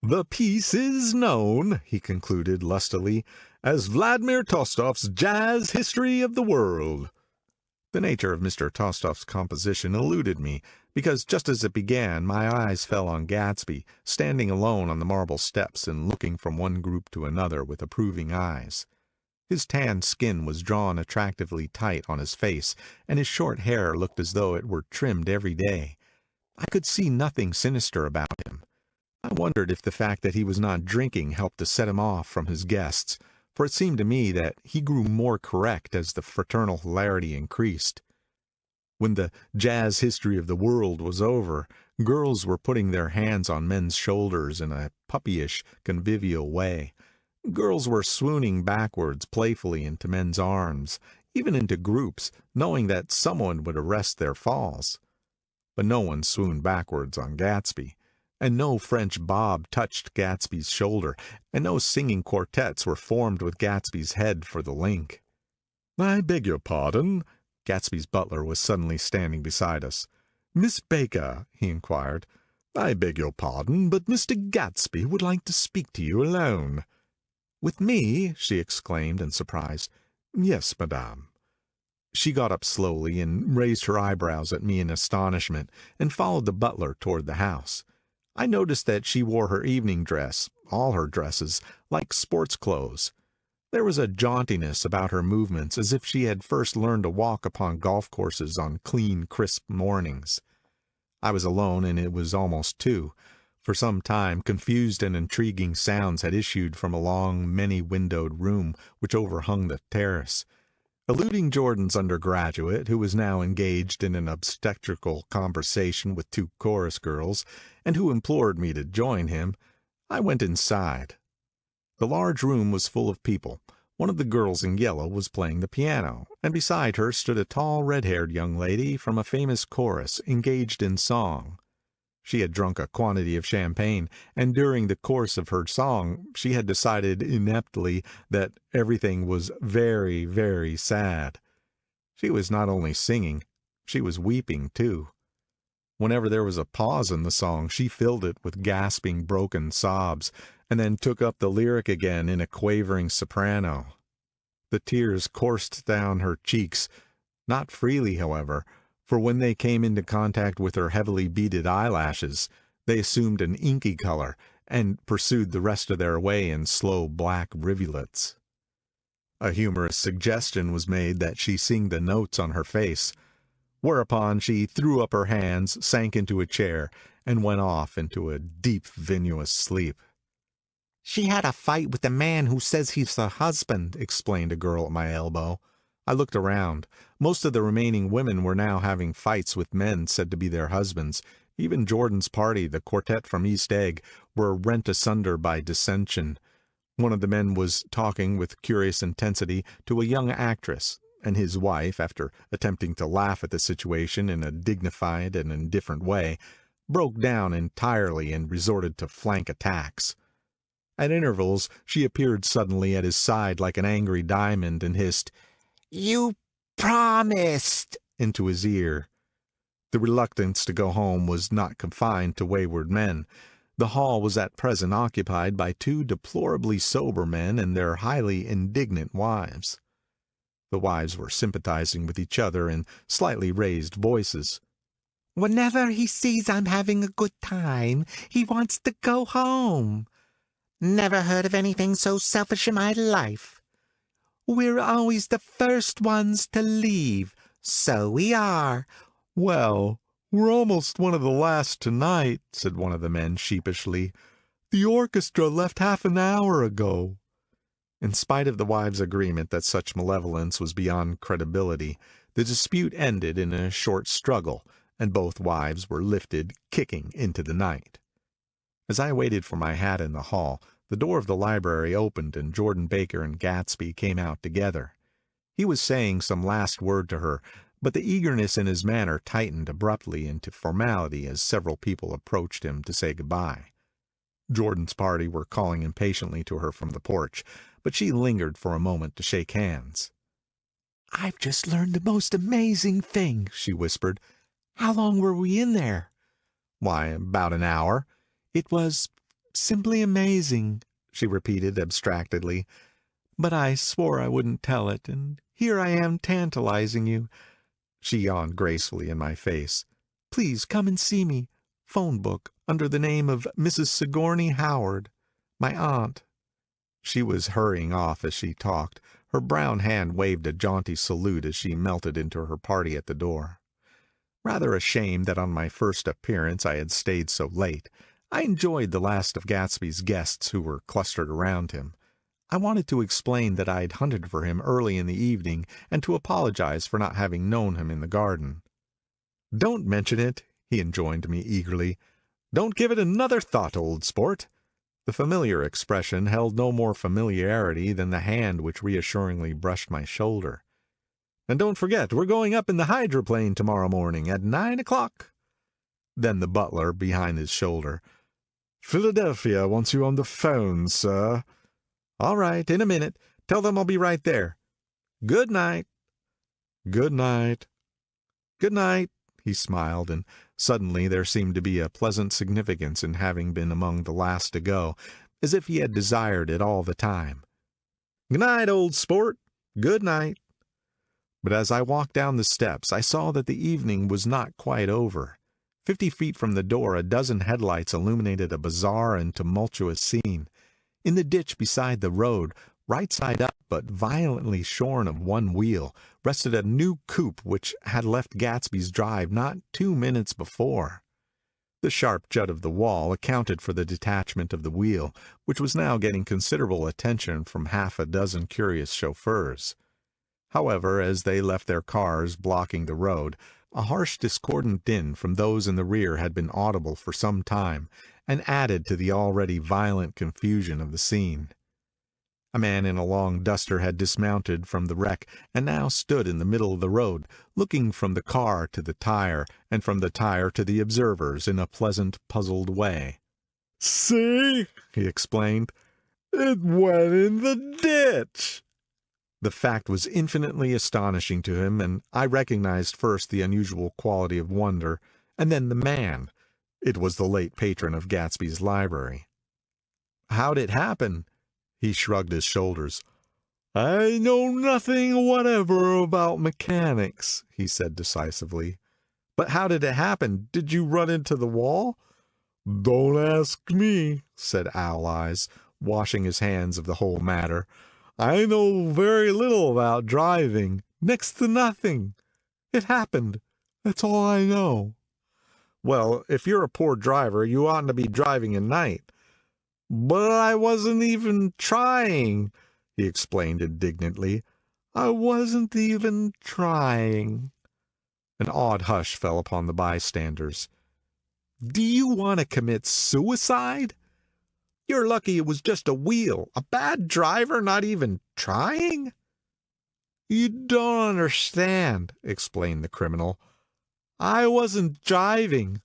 "The piece is known," he concluded lustily, "as Vladimir Tolstoy's Jazz History of the World." The nature of Mr. Tolstoy's composition eluded me, because just as it began my eyes fell on Gatsby, standing alone on the marble steps and looking from one group to another with approving eyes. His tanned skin was drawn attractively tight on his face, and his short hair looked as though it were trimmed every day. I could see nothing sinister about him. I wondered if the fact that he was not drinking helped to set him off from his guests, for it seemed to me that he grew more correct as the fraternal hilarity increased. When the Jazz History of the World was over, girls were putting their hands on men's shoulders in a puppyish, convivial way. Girls were swooning backwards playfully into men's arms, even into groups, knowing that someone would arrest their falls. But no one swooned backwards on Gatsby, and no French bob touched Gatsby's shoulder, and no singing quartets were formed with Gatsby's head for the link. "I beg your pardon." Gatsby's butler was suddenly standing beside us. "Miss Baker," he inquired, "I beg your pardon, but Mr. Gatsby would like to speak to you alone." "With me?" she exclaimed in surprise. "Yes, madame." She got up slowly and raised her eyebrows at me in astonishment, and followed the butler toward the house. I noticed that she wore her evening dress, all her dresses, like sports clothes. There was a jauntiness about her movements as if she had first learned to walk upon golf courses on clean, crisp mornings. I was alone, and it was almost 2. For some time confused and intriguing sounds had issued from a long, many-windowed room which overhung the terrace. Eluding Jordan's undergraduate, who was now engaged in an obstetrical conversation with 2 chorus girls, and who implored me to join him, I went inside. The large room was full of people. One of the girls in yellow was playing the piano, and beside her stood a tall, red-haired young lady from a famous chorus, engaged in song. She had drunk a quantity of champagne, and during the course of her song she had decided ineptly that everything was very, very sad. She was not only singing, she was weeping too. Whenever there was a pause in the song, she filled it with gasping, broken sobs, and then took up the lyric again in a quavering soprano. The tears coursed down her cheeks, not freely, however, for when they came into contact with her heavily beaded eyelashes, they assumed an inky color, and pursued the rest of their way in slow black rivulets. A humorous suggestion was made that she sing the notes on her face, whereupon she threw up her hands, sank into a chair, and went off into a deep vinous sleep. "She had a fight with the man who says he's her husband," explained a girl at my elbow. I looked around. Most of the remaining women were now having fights with men said to be their husbands. Even Jordan's party, the quartet from East Egg, were rent asunder by dissension. One of the men was talking with curious intensity to a young actress, and his wife, after attempting to laugh at the situation in a dignified and indifferent way, broke down entirely and resorted to flank attacks. At intervals she appeared suddenly at his side like an angry diamond and hissed, "You promised," into his ear. The reluctance to go home was not confined to wayward men. The hall was at present occupied by 2 deplorably sober men and their highly indignant wives. The wives were sympathizing with each other in slightly raised voices. "Whenever he sees I'm having a good time, he wants to go home." "Never heard of anything so selfish in my life." "We're always the first ones to leave." "So we are." "Well, we're almost one of the last tonight," said one of the men sheepishly. "The orchestra left half an hour ago." In spite of the wives' agreement that such malevolence was beyond credibility, the dispute ended in a short struggle, and both wives were lifted, kicking, into the night. As I waited for my hat in the hall, the door of the library opened and Jordan Baker and Gatsby came out together. He was saying some last word to her, but the eagerness in his manner tightened abruptly into formality as several people approached him to say goodbye. Jordan's party were calling impatiently to her from the porch, but she lingered for a moment to shake hands. "I've just learned the most amazing thing," she whispered. "How long were we in there?" "Why, about an hour." "It was simply amazing," she repeated abstractedly. "But I swore I wouldn't tell it, and here I am tantalizing you." She yawned gracefully in my face. "Please come and see me. Phone book under the name of Mrs. Sigourney Howard. My aunt." She was hurrying off as she talked. Her brown hand waved a jaunty salute as she melted into her party at the door. Rather ashamed that on my first appearance I had stayed so late, I enjoyed the last of Gatsby's guests who were clustered around him. I wanted to explain that I'd hunted for him early in the evening and to apologize for not having known him in the garden. "Don't mention it," he enjoined me eagerly. "Don't give it another thought, old sport." The familiar expression held no more familiarity than the hand which reassuringly brushed my shoulder. "And don't forget, we're going up in the hydroplane tomorrow morning at 9 o'clock. Then the butler, behind his shoulder. "Philadelphia wants you on the phone, sir." "All right, in a minute. Tell them I'll be right there. Good night." "Good night." "Good night." He smiled, and suddenly there seemed to be a pleasant significance in having been among the last to go, as if he had desired it all the time. "Good night, old sport. Good night." But as I walked down the steps, I saw that the evening was not quite over. 50 feet from the door, a dozen headlights illuminated a bizarre and tumultuous scene. In the ditch beside the road, right side up but violently shorn of one wheel, rested a new coupe which had left Gatsby's drive not 2 minutes before. The sharp jut of the wall accounted for the detachment of the wheel, which was now getting considerable attention from half a dozen curious chauffeurs. However, as they left their cars blocking the road, a harsh discordant din from those in the rear had been audible for some time, and added to the already violent confusion of the scene. A man in a long duster had dismounted from the wreck and now stood in the middle of the road, looking from the car to the tire, and from the tire to the observers in a pleasant, puzzled way. "See," he explained, "it went in the ditch." The fact was infinitely astonishing to him, and I recognized first the unusual quality of wonder, and then the man. It was the late patron of Gatsby's library. "How'd it happen?" He shrugged his shoulders. "I know nothing whatever about mechanics," he said decisively. "But how did it happen? Did you run into the wall?" "Don't ask me," said Owl Eyes, washing his hands of the whole matter. "I know very little about driving, next to nothing. It happened. That's all I know." "Well, if you're a poor driver, you oughtn't to be driving at night." "But I wasn't even trying," he explained indignantly. "I wasn't even trying." An odd hush fell upon the bystanders. "Do you want to commit suicide? You're lucky it was just a wheel. A bad driver not even trying?" "You don't understand," explained the criminal. "I wasn't driving.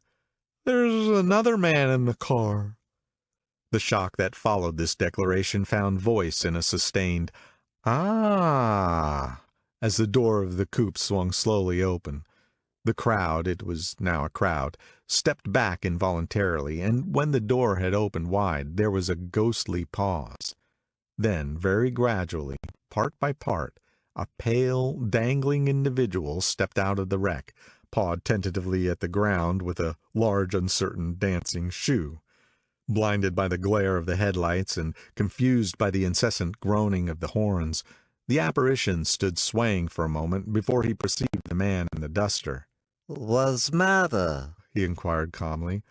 There's another man in the car." The shock that followed this declaration found voice in a sustained "Ah!" as the door of the coupe swung slowly open. The crowd, it was now a crowd, stepped back involuntarily, and when the door had opened wide, there was a ghostly pause. Then, very gradually, part by part, a pale, dangling individual stepped out of the wreck, pawed tentatively at the ground with a large, uncertain, dancing shoe. Blinded by the glare of the headlights and confused by the incessant groaning of the horns, the apparition stood swaying for a moment before he perceived the man in the duster. "What's matter?" he inquired calmly.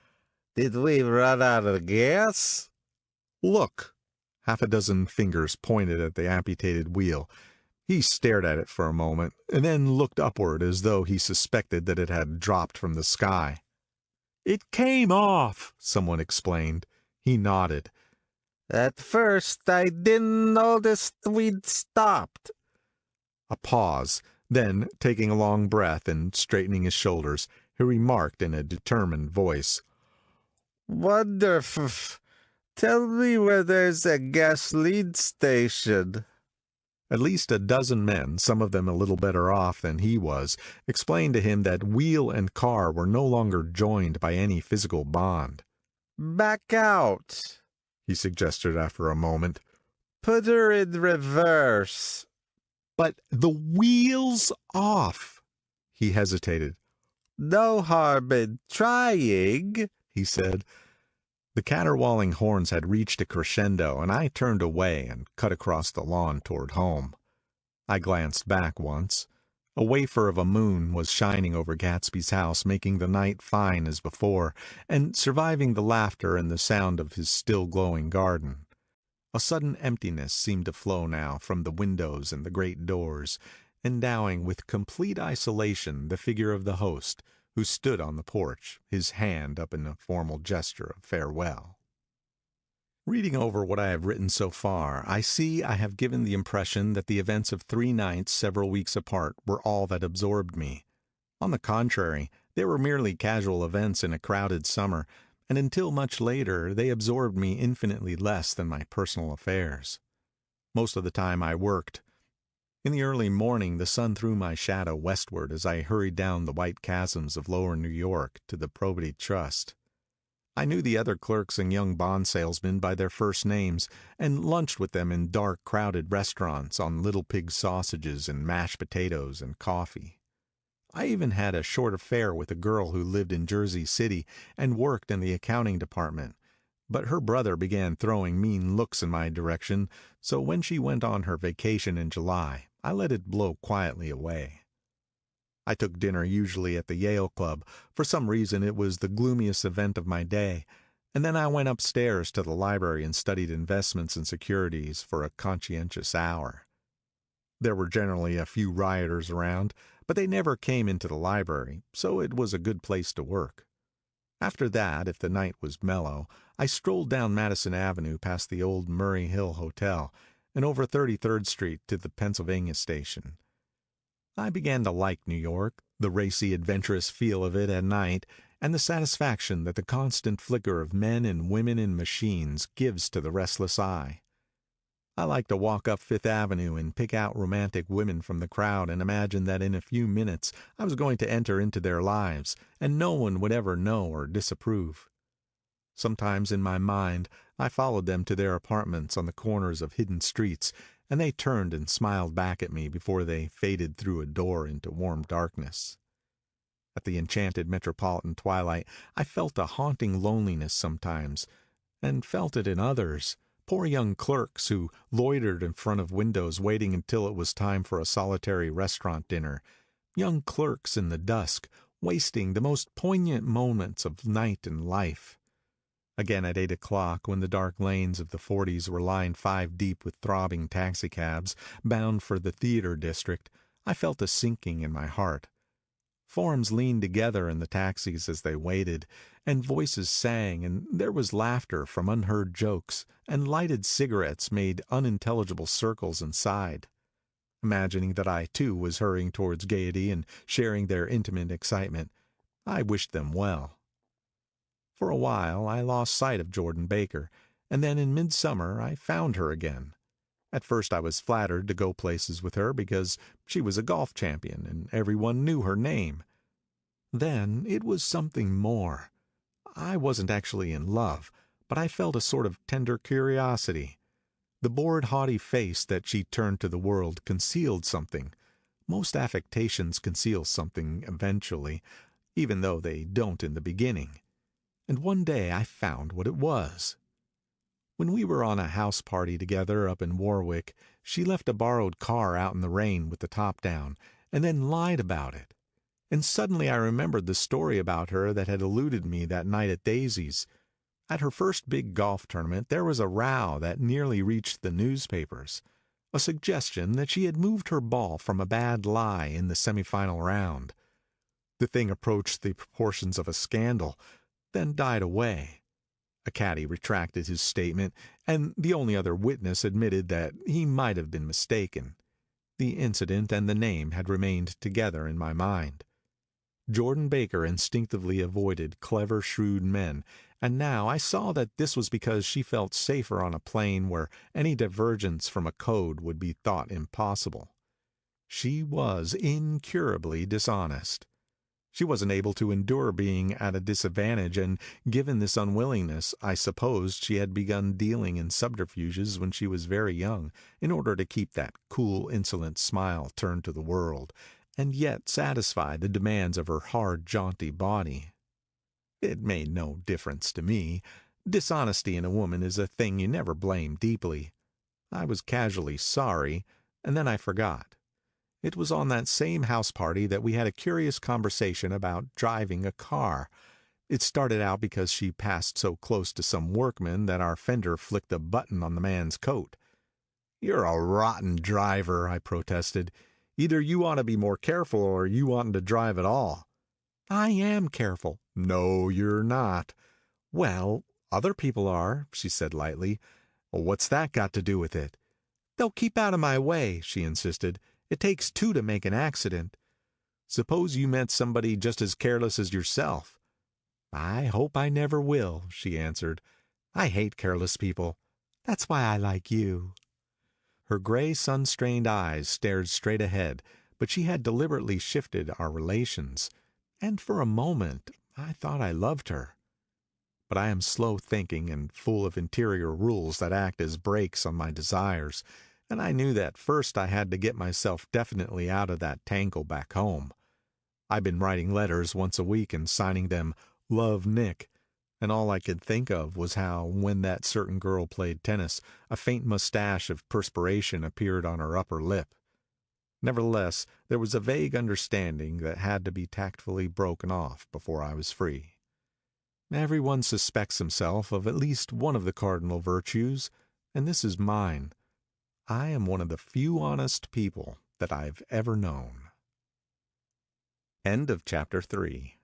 "Did we run out of gas?" "Look!" Half a dozen fingers pointed at the amputated wheel. He stared at it for a moment, and then looked upward as though he suspected that it had dropped from the sky. "It came off," someone explained. He nodded. "At first I didn't notice we'd stopped." A pause. Then, taking a long breath and straightening his shoulders, he remarked in a determined voice, Wonderful. Tell me where there's a gasoline station. At least a dozen men, some of them a little better off than he was, explained to him that wheel and car were no longer joined by any physical bond. Back out, he suggested after a moment. Put her in reverse. But the wheel's off. He hesitated. No harm in trying, he said. The caterwauling horns had reached a crescendo, and I turned away and cut across the lawn toward home. I glanced back once. A wafer of a moon was shining over Gatsby's house, making the night fine as before, and surviving the laughter and the sound of his still glowing garden. A sudden emptiness seemed to flow now from the windows and the great doors, endowing with complete isolation the figure of the host, who stood on the porch, his hand up in a formal gesture of farewell. Reading over what I have written so far, I see I have given the impression that the events of 3 nights several weeks apart were all that absorbed me. On the contrary, they were merely casual events in a crowded summer, and until much later they absorbed me infinitely less than my personal affairs. Most of the time I worked. In the early morning the sun threw my shadow westward as I hurried down the white chasms of lower New York to the Probity Trust. I knew the other clerks and young bond salesmen by their first names, and lunched with them in dark, crowded restaurants on little pig sausages and mashed potatoes and coffee. I even had a short affair with a girl who lived in Jersey City and worked in the accounting department. But her brother began throwing mean looks in my direction, so when she went on her vacation in July, I let it blow quietly away. I took dinner usually at the Yale Club. For some reason it was the gloomiest event of my day, and then I went upstairs to the library and studied investments and securities for a conscientious hour. There were generally a few rioters around, but they never came into the library, so it was a good place to work. After that, if the night was mellow, I strolled down Madison Avenue past the old Murray Hill Hotel and over 33rd Street to the Pennsylvania Station. I began to like New York, the racy, adventurous feel of it at night, and the satisfaction that the constant flicker of men and women and machines gives to the restless eye. I liked to walk up Fifth Avenue and pick out romantic women from the crowd and imagine that in a few minutes I was going to enter into their lives, and no one would ever know or disapprove. Sometimes in my mind I followed them to their apartments on the corners of hidden streets, and they turned and smiled back at me before they faded through a door into warm darkness. At the enchanted metropolitan twilight I felt a haunting loneliness sometimes, and felt it in others, poor young clerks who loitered in front of windows waiting until it was time for a solitary restaurant dinner, young clerks in the dusk, wasting the most poignant moments of night and life. Again at 8 o'clock, when the dark lanes of the 40s were lined 5 deep with throbbing taxicabs, bound for the theater district, I felt a sinking in my heart. Forms leaned together in the taxis as they waited, and voices sang, and there was laughter from unheard jokes, and lighted cigarettes made unintelligible circles inside. Imagining that I too was hurrying towards gaiety and sharing their intimate excitement, I wished them well. For a while I lost sight of Jordan Baker, and then in midsummer I found her again. At first I was flattered to go places with her because she was a golf champion and everyone knew her name. Then it was something more. I wasn't actually in love, but I felt a sort of tender curiosity. The bored, haughty face that she turned to the world concealed something. Most affectations conceal something eventually, even though they don't in the beginning. And one day I found what it was. When we were on a house party together up in Warwick, she left a borrowed car out in the rain with the top down, and then lied about it. And suddenly I remembered the story about her that had eluded me that night at Daisy's. At her first big golf tournament there was a row that nearly reached the newspapers. A suggestion that she had moved her ball from a bad lie in the semifinal round. The thing approached the proportions of a scandal, then died away. A caddy retracted his statement, and the only other witness admitted that he might have been mistaken. The incident and the name had remained together in my mind. Jordan Baker instinctively avoided clever, shrewd men, and now I saw that this was because she felt safer on a plane where any divergence from a code would be thought impossible. She was incurably dishonest. She wasn't able to endure being at a disadvantage, and given this unwillingness, I supposed she had begun dealing in subterfuges when she was very young, in order to keep that cool, insolent smile turned to the world, and yet satisfy the demands of her hard, jaunty body. It made no difference to me. Dishonesty in a woman is a thing you never blame deeply. I was casually sorry, and then I forgot. It was on that same house party that we had a curious conversation about driving a car. It started out because she passed so close to some workman that our fender flicked a button on the man's coat. "You're a rotten driver," I protested. "Either you ought to be more careful or you oughtn't to drive at all." "I am careful." "No, you're not." "Well, other people are," she said lightly. "What's that got to do with it?" "They'll keep out of my way," she insisted. "It takes two to make an accident." "Suppose you met somebody just as careless as yourself." "I hope I never will," she answered. "I hate careless people. That's why I like you." Her gray, sun-strained eyes stared straight ahead, but she had deliberately shifted our relations, and for a moment I thought I loved her. But I am slow thinking and full of interior rules that act as brakes on my desires, and I knew that first I had to get myself definitely out of that tangle back home. I've been writing letters once a week and signing them "Love, Nick," and all I could think of was how, when that certain girl played tennis, a faint mustache of perspiration appeared on her upper lip. Nevertheless, there was a vague understanding that had to be tactfully broken off before I was free. Everyone suspects himself of at least one of the cardinal virtues, and this is mine. I am one of the few honest people that I've ever known. End of chapter 3.